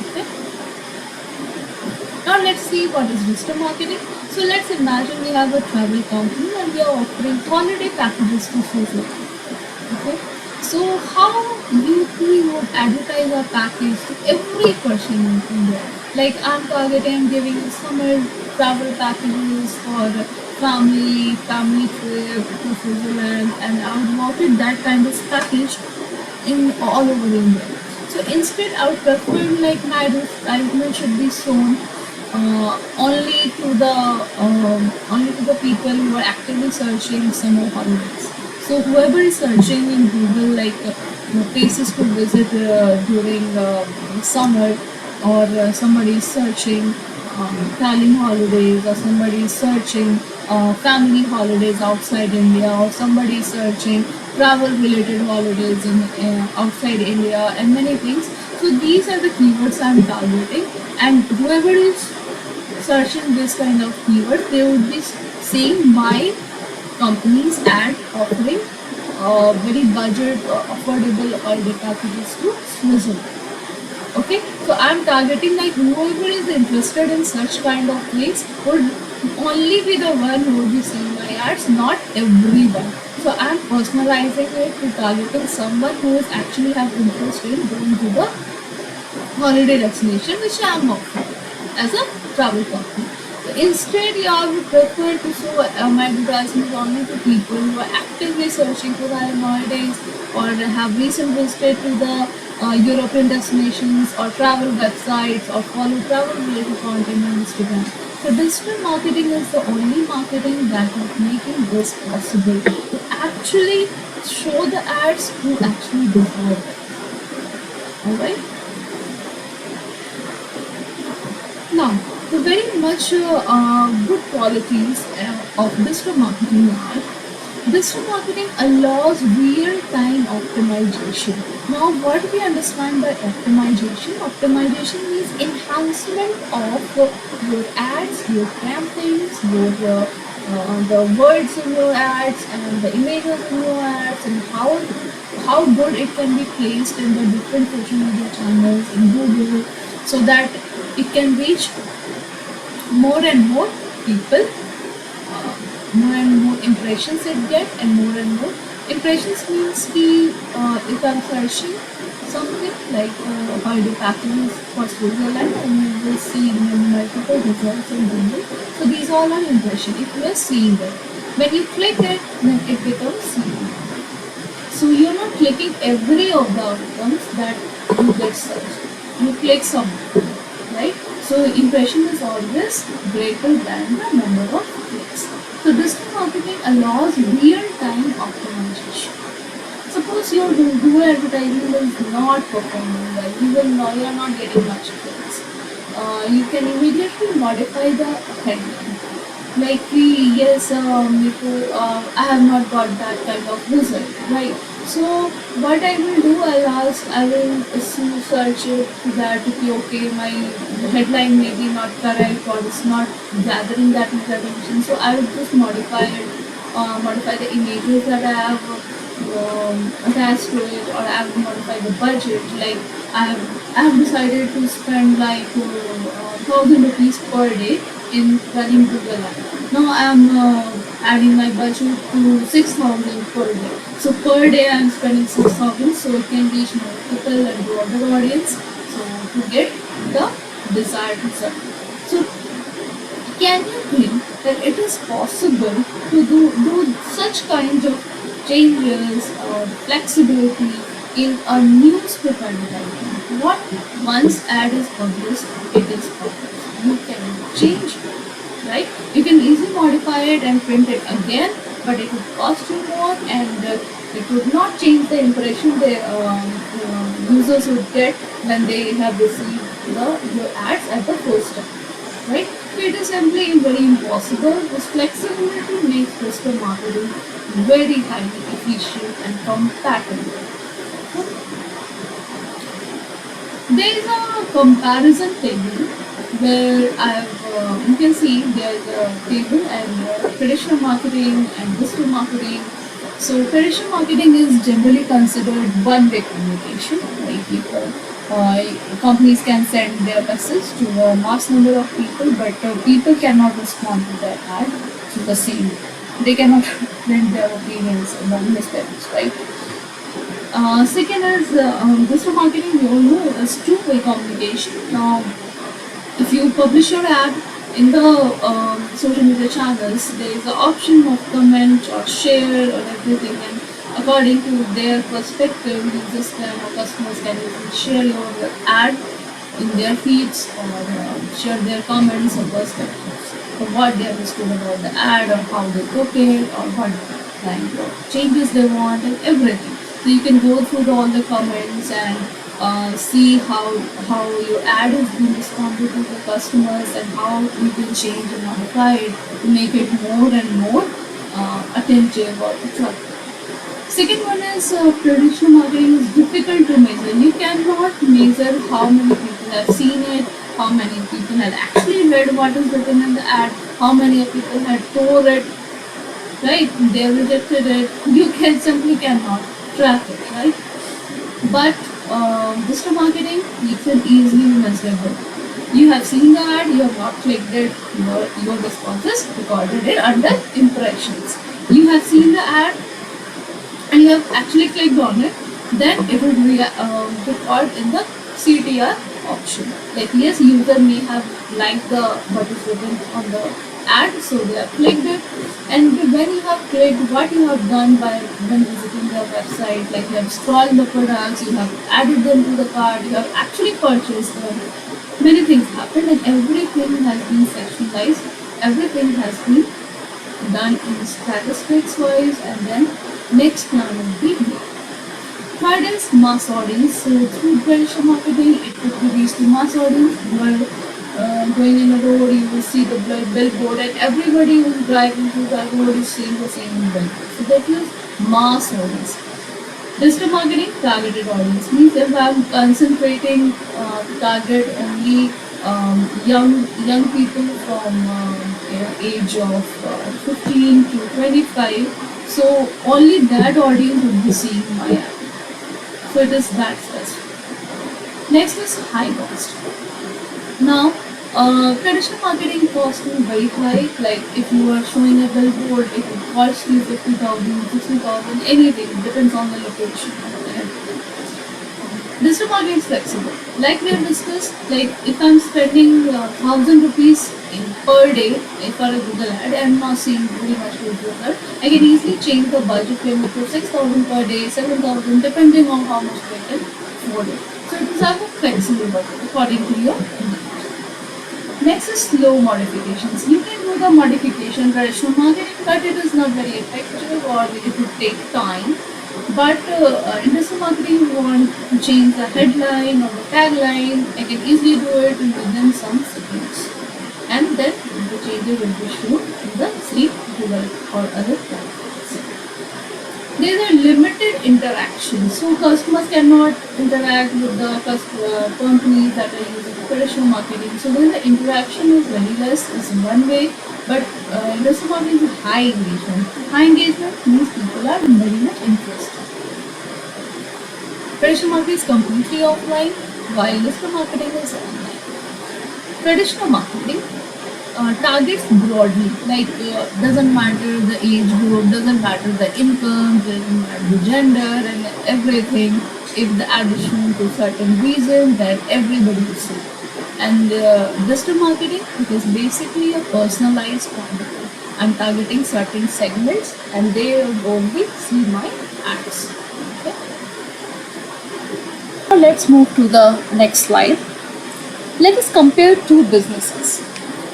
Okay. Now let's see what is digital marketing. So let's imagine we have a travel company and we are offering holiday packages to social. Okay. So how we would advertise our package to every person in India? Like I'm giving summer travel packages for family trip to Switzerland, and I would market that kind of package in all over India. So instead, I would prefer like my advertisement should be shown only to the people who are actively searching summer holidays. So whoever is searching in Google like places to visit during summer, or somebody is searching traveling holidays, or somebody is searching family holidays outside India, or somebody is searching travel related holidays in outside India, and many things. So these are the keywords I'm targeting, and whoever is searching this kind of keywords, they would be seeing my company's ad offering very budget affordable holiday packages to Switzerland. Okay, so I'm targeting like whoever is interested in such kind of things would only be the one who would be seeing my ads, not everyone. So I'm personalizing it to targeting someone who is actually have interest in going to the holiday destination which I am offering as a travel company. So instead, you would prefer to show my advertisement only to people who are actively searching for their holidays or have recently visited to the European destinations or travel websites or follow travel related content on Instagram. So digital marketing is the only marketing that is making this possible to actually show the ads who actually deserve it. Alright? Now, the very much good qualities of digital marketing are digital marketing allows real-time optimization. Now, what we understand by optimization? Optimization means enhancement of your ads, your campaigns, your the words in your ads and the images in your ads, and how good it can be placed in the different social media channels in Google, so that it can reach more and more people, more and more impressions it get, and more impressions means if I'm searching something like holiday packages for Switzerland, and you will see multiple results in Google. So these all are impression. If you are seeing it, when you click it, then it becomes seen. So you're not clicking every of the outcomes that you get searched. You click some, right? So impression is always greater than the number of clicks. So digital marketing allows real-time optimization. Suppose your Google advertising is not performing well, you are not getting much clicks. You can immediately modify the headline. Like yes, I have not got that kind of result, right? So what I will do, I will search it that okay, my headline may be not correct or it's not gathering that much attention. So I will just modify the images that I have attached to it, or I have modified the budget. Like I have decided to spend like 1,000 rupees per day in running Google Ads. Now I am adding my budget to 6,000 per day. So per day I am spending 6,000, so it can reach more people and broader audience. So to get the desired result. So can you think that it is possible to do such kinds of changes or flexibility in a newspaper advertisement? What once ad is published, it is published. You can change it, right? You can easily modify it and print it again, but it would cost you more, and it would not change the impression the users would get when they have received your ads at the first time, right? So it is simply very impossible. This flexibility makes digital marketing very highly efficient and compatible. There is a comparison table where you can see there is a table and traditional marketing and digital marketing. So traditional marketing is generally considered one-way communication. Like companies can send their message to a mass number of people, but people cannot respond to their ad to the same. They cannot lend their opinions in the newspapers, right? Second is digital marketing. We all know is two-way communication. Now, if you publish your ad in the social media channels, there is the option of comment or share or everything, and according to their perspective, users can or customers can even share your ad in their feeds, or share their comments or perspectives of what they understood about the ad, or how they took it, or what kind of changes they want, and everything. So you can go through all the comments and see how your ad is being responded to the customers, and how you can change and modify it to make it more and more attentive or attractive. Second one is traditional marketing is difficult to measure. You cannot measure how many people have seen it, how many people had actually read what is written in the ad, how many people had tore it, right? They rejected it. You can simply cannot track it, right? But digital marketing, you can easily measurable. You have seen the ad, you have not clicked it, your response is recorded it under impressions. You have seen the ad and you have actually clicked on it, then it will record in the CTR option. Like yes, user may have liked the what is written on the ad, so they have clicked it. And when you have clicked, what you have done by when visiting their website, like you have scrolled the products, you have added them to the cart, you have actually purchased them. Many things happened, and everything has been sectionalized. Everything has been done in statistics wise, and then next plan will be made. Third is mass audience. So through traditional marketing, it could be reached to mass audience. While going in a road, you will see the billboard, and everybody who is driving through that road is seeing the same billboard. So that is mass audience. Digital marketing, targeted audience means if I'm concentrating to target only young people from age of 15 to 25, so only that audience would be seeing my ad. So it is that specific. Next is high cost. Now, traditional marketing cost is very high. Like if you are showing a billboard, it will cost you 50,000, 60,000, anything. It depends on the location. Digital marketing is flexible. Like we have discussed, like if I'm spending 1,000 rupees per day for a Google ad, I'm not seeing very much Google. I can easily change the budget limit to 6,000 per day, 7,000, depending on how much I can afford it. So it is a flexible budget according to your need. Next is slow modifications. You can do the modification traditional marketing, but it is not very effective or it would take time. But in digital marketing, you want to change the headline or the tagline. I can easily do it within some seconds. And then the changes will be shown in the same Google or other platforms. There are limited interactions, so customers cannot interact with the companies that are using traditional marketing. So then the interaction is very less, is one way, but digital marketing is high engagement. High engagement means people are very much interested. Traditional marketing is completely offline, while digital marketing is online. Traditional marketing targets broadly, like doesn't matter the age group, doesn't matter the income, doesn't matter the gender and everything. If the addition to certain reason, that everybody will see. And digital marketing, it is basically a personalized marketing. I'm targeting certain segments, and they will only see my ads. Okay. Now let's move to the next slide. Let us compare two businesses.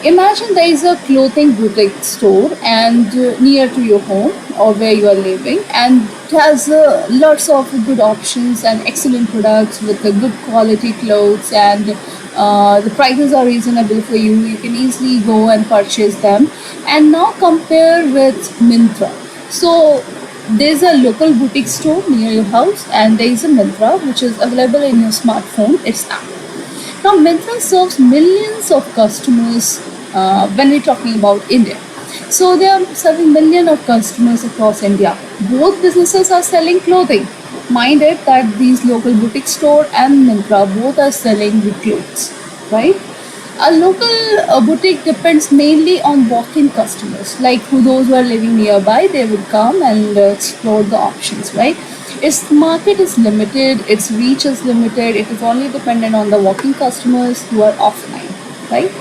Imagine there is a clothing boutique store and near to your home or where you are living, and it has lots of good options and excellent products with good quality clothes, and the prices are reasonable for you. You can easily go and purchase them. And now compare with Mintra. So there's a local boutique store near your house, and there is a Mintra which is available in your smartphone. It's app. Now, Myntra serves millions of customers when we're talking about India. So, they are serving millions of customers across India. Both businesses are selling clothing. Mind it that these local boutique store and Myntra both are selling the clothes, right? A local boutique depends mainly on walk-in customers, like who those who are living nearby, they would come and explore the options, right? Its market is limited, its reach is limited, it is only dependent on the walking customers who are offline, right?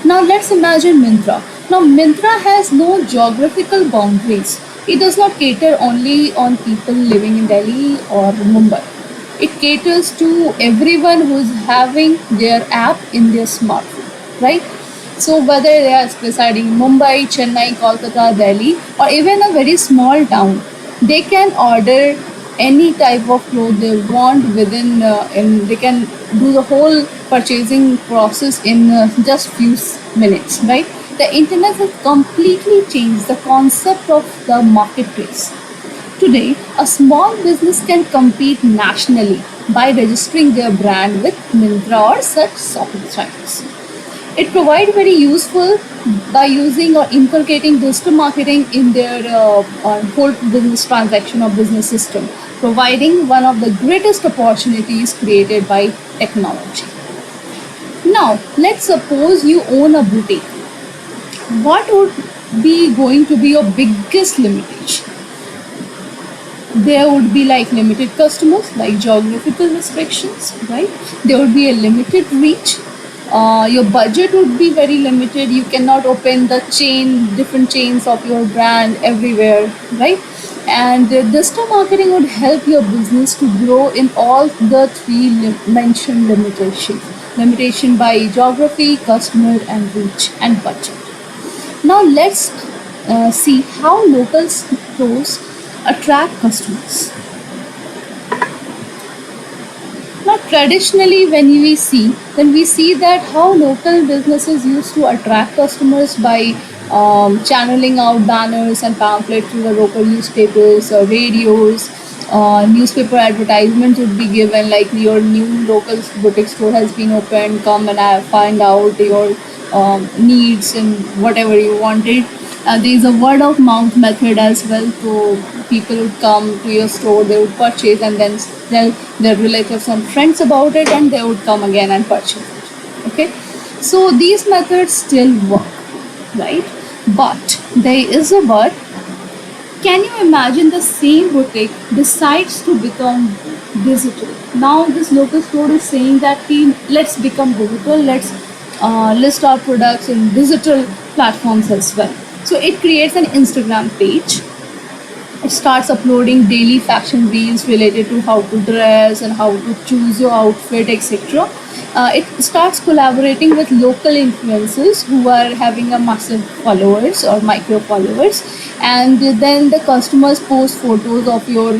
Now let's imagine Myntra. Now Myntra has no geographical boundaries. It does not cater only on people living in Delhi or Mumbai. It caters to everyone who is having their app in their smartphone, right? So whether they are residing in Mumbai, Chennai, Kolkata, Delhi, or even a very small town, they can order any type of clothes they want within, and they can do the whole purchasing process in just few minutes, right? The internet has completely changed the concept of the marketplace. Today, a small business can compete nationally by registering their brand with Myntra or such shopping sites. It provides very useful by using or inculcating digital marketing in their whole business transaction or business system, providing one of the greatest opportunities created by technology. Now, let's suppose you own a boutique. What would be going to be your biggest limitation? There would be like limited customers, like geographical restrictions, right? There would be a limited reach, Your budget would be very limited. You cannot open the different chains of your brand everywhere, right? And digital marketing would help your business to grow in all the three mentioned limitations: limitation by geography, customer and reach, and budget. Now let's see how local stores attract customers. Now, traditionally, when we see that how local businesses used to attract customers by channeling out banners and pamphlets through the local newspapers or radios. Newspaper advertisements would be given like your new local boutique store has been opened. Come and find out your needs and whatever you wanted. There is a word of mouth method as well. So people would come to your store, they would purchase and then tell their relatives and friends about it, and they would come again and purchase it. Okay, so these methods still work, right? But there is a but. Can you imagine the same boutique decides to become digital? Now this local store is saying that let's become digital, let's list our products in digital platforms as well. So it creates an Instagram page. It starts uploading daily fashion reels related to how to dress and how to choose your outfit, etc. It starts collaborating with local influencers who are having a massive followers or micro followers, and then the customers post photos of your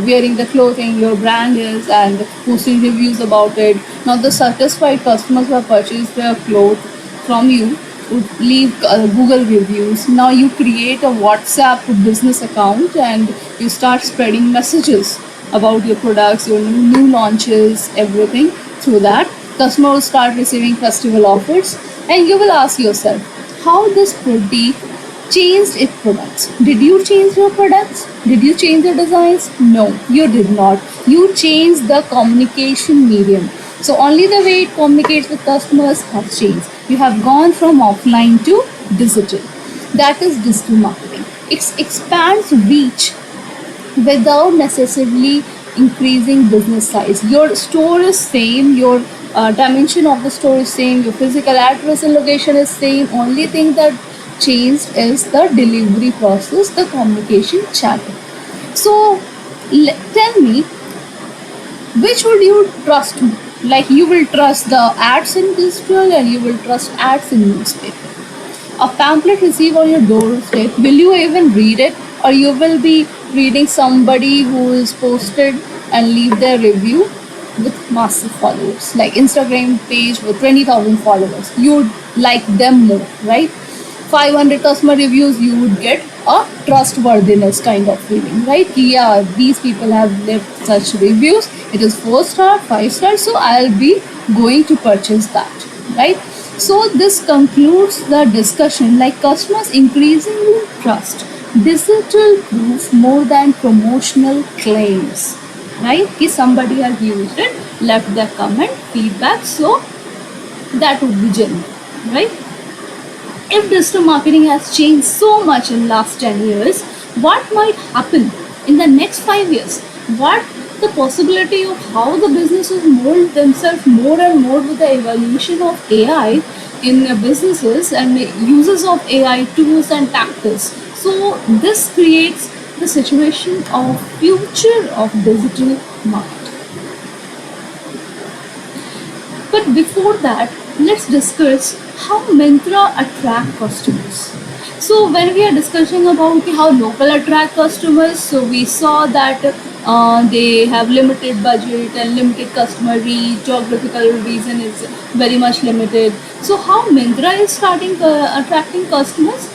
wearing the clothing your brand is and posting reviews about it. Now the satisfied customers who have purchased their clothes from you would leave Google reviews. Now you create a WhatsApp business account and you start spreading messages about your products, your new launches, everything through that. Customer will start receiving festival offers, and you will ask yourself, how this boutique changed its products? Did you change your products? Did you change your designs? No, you did not. You changed the communication medium. So only the way it communicates with customers has changed. You have gone from offline to digital. That is digital marketing. It expands reach without necessarily increasing business size. Your store is same, your dimension of the store is same, your physical address and location is same. Only thing that changed is the delivery process, the communication channel. So tell me, which would you trust more? Like you will trust the ads in digital and you will trust ads in newspaper. A pamphlet received on your doorstep, will you even read it, or you will be reading somebody who is posted and leave their review with massive followers, like Instagram page with 20,000 followers? You would like them more, right? 500 customer reviews, you would get a trustworthiness kind of feeling, right? Yeah, these people have left such reviews, it is 4 star, 5 star, so I'll be going to purchase that, right? So this concludes the discussion, like customers increasingly trust digital proof more than promotional claims, right? If somebody has used it, left their comment, feedback, so that would be genuine, right? If digital marketing has changed so much in last 10 years, what might happen in the next 5 years? What the possibility of how the businesses mold themselves more and more with the evolution of AI in businesses and uses of AI tools and tactics. So this creates the situation of future of digital marketing. But before that, let's discuss how Myntra attract customers. So when we are discussing about how local attract customers, so we saw that they have limited budget and limited customer reach, geographical region is very much limited. So how Myntra is starting attracting customers?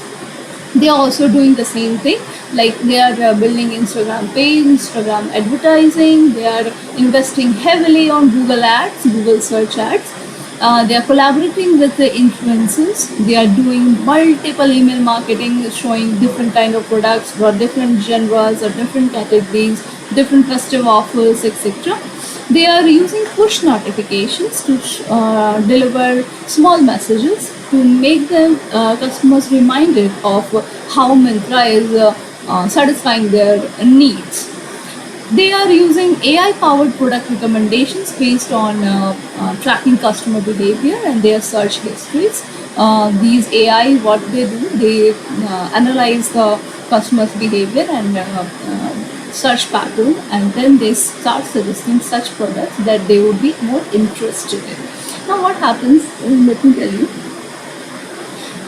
They are also doing the same thing, like they are building Instagram page, Instagram advertising, they are investing heavily on Google ads, Google search ads. They are collaborating with the influencers, they are doing multiple email marketing showing different kind of products for different genres or different categories, different festive offers, etc. They are using push notifications to deliver small messages to make them customers reminded of how Myntra is satisfying their needs. they are using AI powered product recommendations based on tracking customer behavior and their search histories. These AI, what they do, they analyze the customer's behavior and search pattern, and then they start suggesting such products that they would be more interested in. Now, what happens? Let me tell you.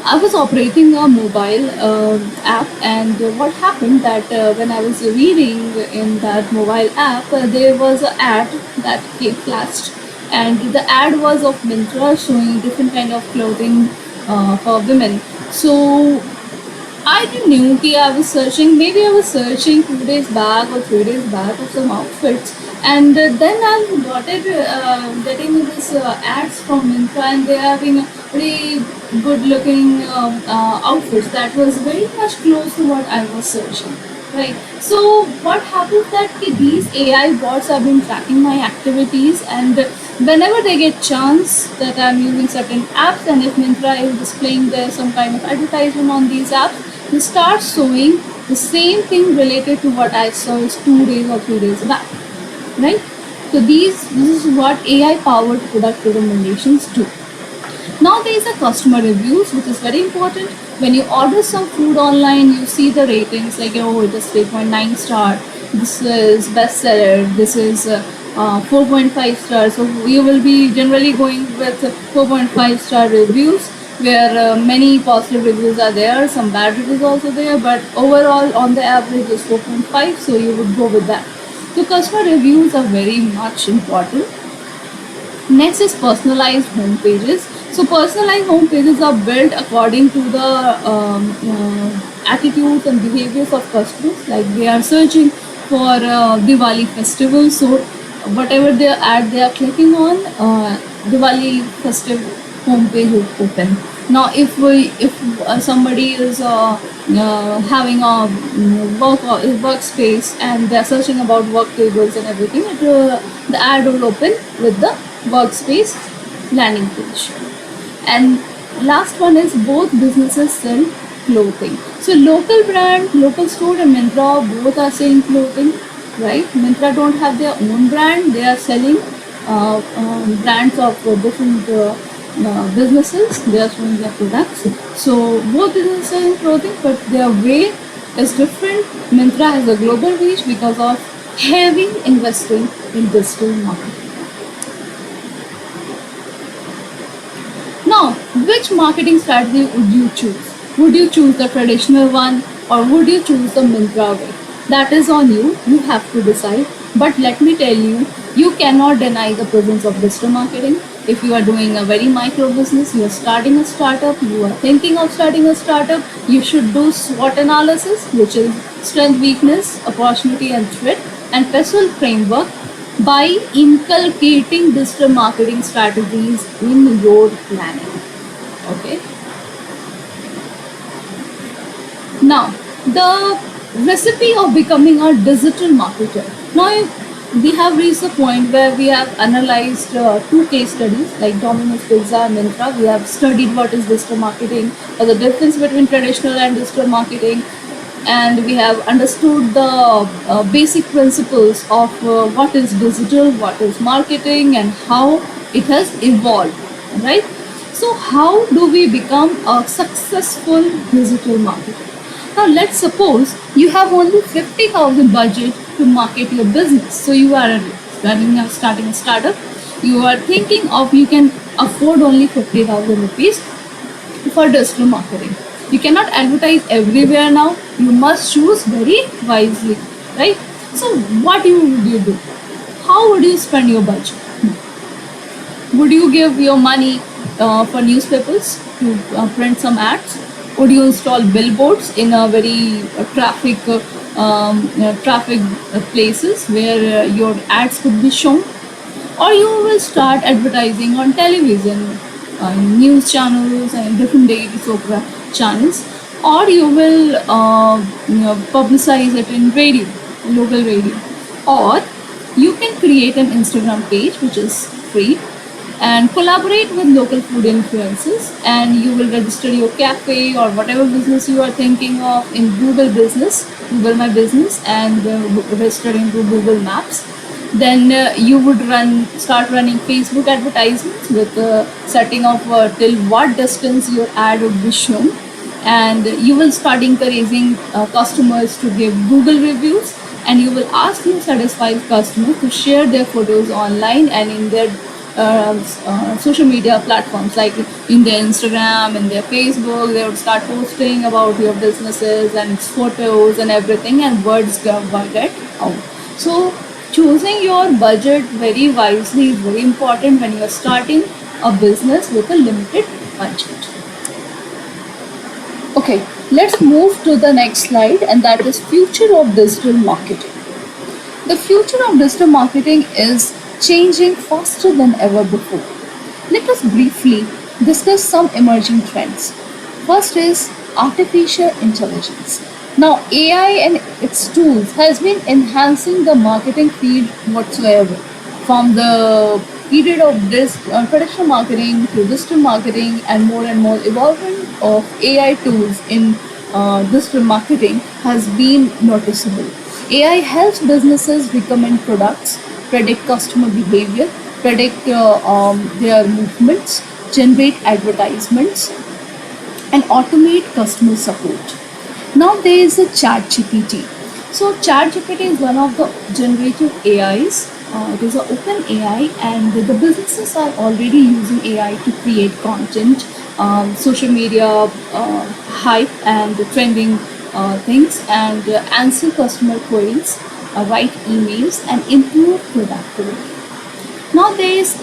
I was operating a mobile app, and what happened that when I was reading in that mobile app, there was an ad that came flashed, and the ad was of Myntra showing different kind of clothing for women. So I didn't knew कि I was searching. Maybe I was searching 2 days back or 3 days back of some outfits, and then I got it getting this ads from Myntra, and they are having a pretty good-looking outfits that was very much close to what I was searching. Right. So what happens that these AI bots have been tracking my activities, and whenever they get chance that I'm using certain apps, and if Myntra is displaying there some kind of advertisement on these apps, they start showing the same thing related to what I searched 2 days or 3 days back. Right. So this is what AI powered product recommendations do. Now there is a customer reviews, which is very important. When you order some food online, you see the ratings like, oh, it is 3.9 star, this is bestseller, this is 4.5 stars. So you will be generally going with 4.5 star reviews, where many positive reviews are there, some bad reviews also there, but overall on the average is 4.5, so you would go with that. So customer reviews are very much important. Next is personalized home pages. So personalized home pages are built according to the attitudes and behaviors of customers. Like they are searching for Diwali festival, so whatever their ad they are clicking on, Diwali festive home page will open. Now, if somebody is having a workspace and they are searching about work tables and everything, the ad will open with the workspace landing page. And last one is both businesses sell clothing. So local brand, local store and Myntra both are selling clothing, right? Myntra don't have their own brand; they are selling brands of different businesses. They are selling their products. So both businesses selling clothing, but their way is different. Myntra has a global reach because of heavy investing in digital marketing. Now, which marketing strategy would you choose? Would you choose the traditional one, or would you choose the Myntra way? That is on you. You have to decide. But let me tell you, you cannot deny the presence of digital marketing. If you are doing a very micro business, you are starting a startup, you are thinking of starting a startup, you should do SWOT analysis, which is strength, weakness, opportunity and threat, and PESTLE framework, by inculcating digital marketing strategies in your planning. Okay. Now, the recipe of becoming a digital marketer. Now, we have reached the point where we have analyzed 2 case studies like Domino's Pizza and Myntra. We have studied what is digital marketing, or the difference between traditional and digital marketing, and we have understood the basic principles of what is digital, what is marketing, and how it has evolved, right? So how do we become a successful digital marketer? Now let's suppose you have only 50,000 budget to market your business. So you are starting a startup. You are thinking of you can afford only 50,000 rupees for digital marketing. You cannot advertise everywhere now. You must choose very wisely, right? So what would you do? How would you spend your budget? Would you give your money for newspapers to print some ads? Would you install billboards in a very traffic places where your ads could be shown? Or you will start advertising on television, news channels and different daily soap channels, or you will publicize it in radio, local radio, or you can create an Instagram page which is free, and collaborate with local food influencers, and you will register your cafe or whatever business you are thinking of in Google My Business, and register into Google Maps. Then you would start running Facebook advertisements with setting of till what distance your ad would be shown, and you will start encouraging customers to give Google reviews, and you will ask your satisfied customers to share their photos online and in their social media platforms, like in their Instagram, in their Facebook. They would start posting about your businesses and photos and everything, and words get out. So choosing your budget very wisely is very important when you are starting a business with a limited budget. Okay, let's move to the next slide, and that is future of digital marketing. The future of digital marketing is changing faster than ever before. Let us briefly discuss some emerging trends. First is artificial intelligence. Now, AI and its tools has been enhancing the marketing field whatsoever, from the period of this traditional marketing to digital marketing, and more evolvement of AI tools in digital marketing has been noticeable. AI helps businesses recommend products, predict customer behavior, predict their movements, generate advertisements, and automate customer support. Now there is a ChatGPT. So ChatGPT is one of the generative AIs. It is an open AI, and the businesses are already using AI to create content, social media hype and trending things, and answer customer queries, write emails, and improve productivity. Now there is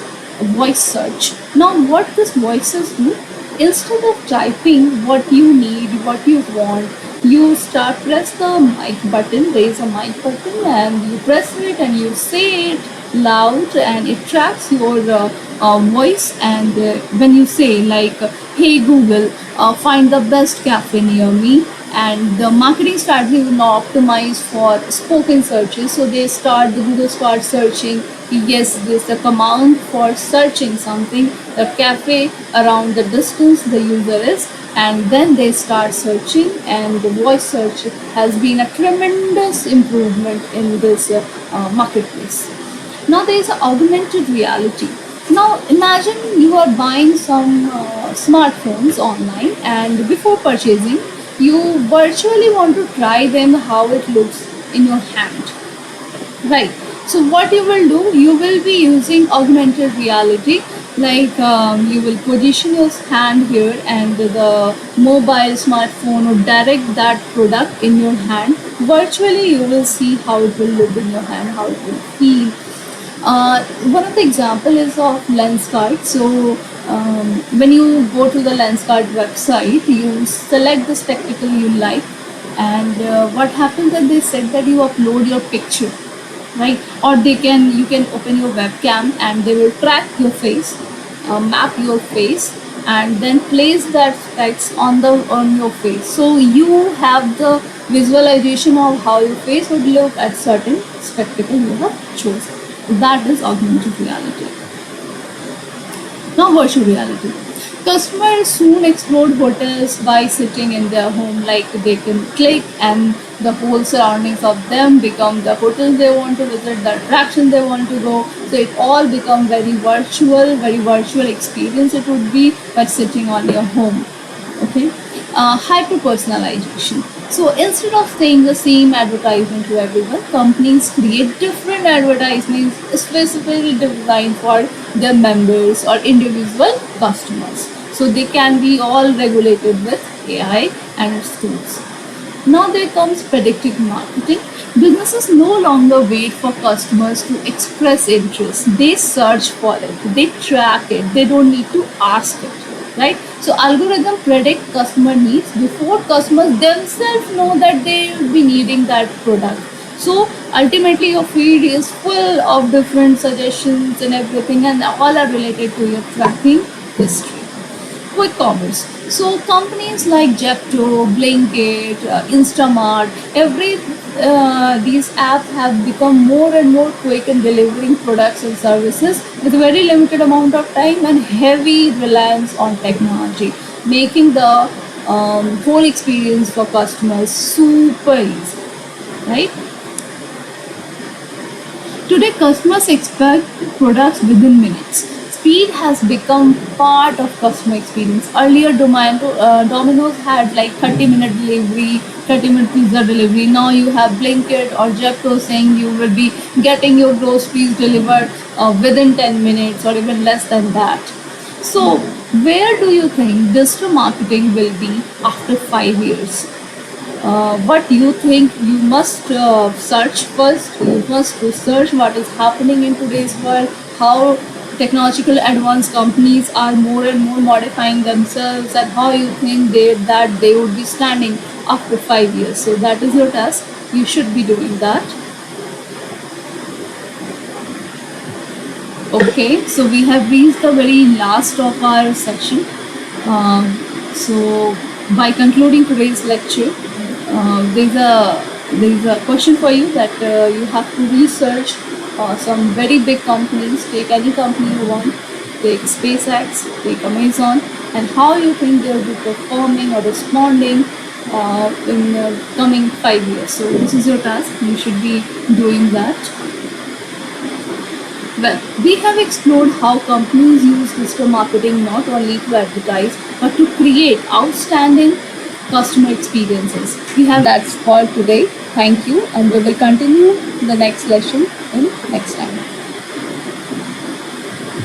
voice search. Now what this voices do, instead of typing what you need, what you want, you start press the mic button. There is a mic button, and you press it and you say it loud, and it tracks your voice. And when you say like, "Hey Google, find the best cafe near me," and the marketing strategy will now optimize for spoken searches. So the Google starts searching. Yes, this is the command for searching something, the cafe around the distance the user is, and then they start searching, and the voice search has been a tremendous improvement in this marketplace. Now there is augmented reality. Now imagine you are buying some smartphones online, and before purchasing, you virtually want to try them how it looks in your hand, right? So what you will do, you will be using augmented reality, like you will position your hand here, and the mobile smartphone will direct that product in your hand. Virtually you will see how it will look in your hand, how it will feel. One of the example is of Lenskart. So when you go to the Lenskart website, you select the spectacle you like, and what happens that they said that you upload your picture, right? Or you can open your webcam, and they will track your face, map your face, and then place that text on your face. So you have the visualization of how your face would look at certain spectacle you have chosen. That is augmented reality. Now virtual reality. Customers soon explored hotels by sitting in their home, like they can click, and the whole surroundings of them become the hotels they want to visit, the attractions they want to go. So it all become very virtual experience it would be by sitting on your home. Okay. Hyper personalization. So instead of saying the same advertisement to everyone, companies create different advertisements specifically designed for their members or individual customers. So they can be all regulated with AI and its tools. Now there comes predictive marketing. Businesses no longer wait for customers to express interest. They search for it, they track it, they don't need to ask it, right? So algorithm predict customer needs before customers themselves know that they will be needing that product. So ultimately your feed is full of different suggestions and everything, and all are related to your tracking history. Quick commerce. So companies like Jepto, Blinkit, Instamart, every these apps have become more and more quick in delivering products and services with very limited amount of time and heavy reliance on technology, making the whole experience for customers super easy, right? Today, customers expect products within minutes. Speed has become part of customer experience. Earlier, Domino's had like 30-minute delivery, 30-minute pizza delivery. Now you have Blinkit or Jepto saying you will be getting your groceries delivered within 10 minutes or even less than that. So, where do you think digital marketing will be after 5 years? What you think you must search first, you must research what is happening in today's world, how technological advanced companies are more and more modifying themselves, and how you think they would be standing after 5 years. So that is your task, you should be doing that. Okay, so we have reached the very last of our section. So by concluding today's lecture, there's a question for you that you have to research some very big companies. Take any company you want. Take SpaceX, take Amazon, and how you think they'll be performing or responding in coming 5 years. So this is your task. You should be doing that. Well, we have explored how companies use digital marketing not only to advertise but to create outstanding customer experiences. We have that's for today. Thank you, and we will continue the next lesson in next time.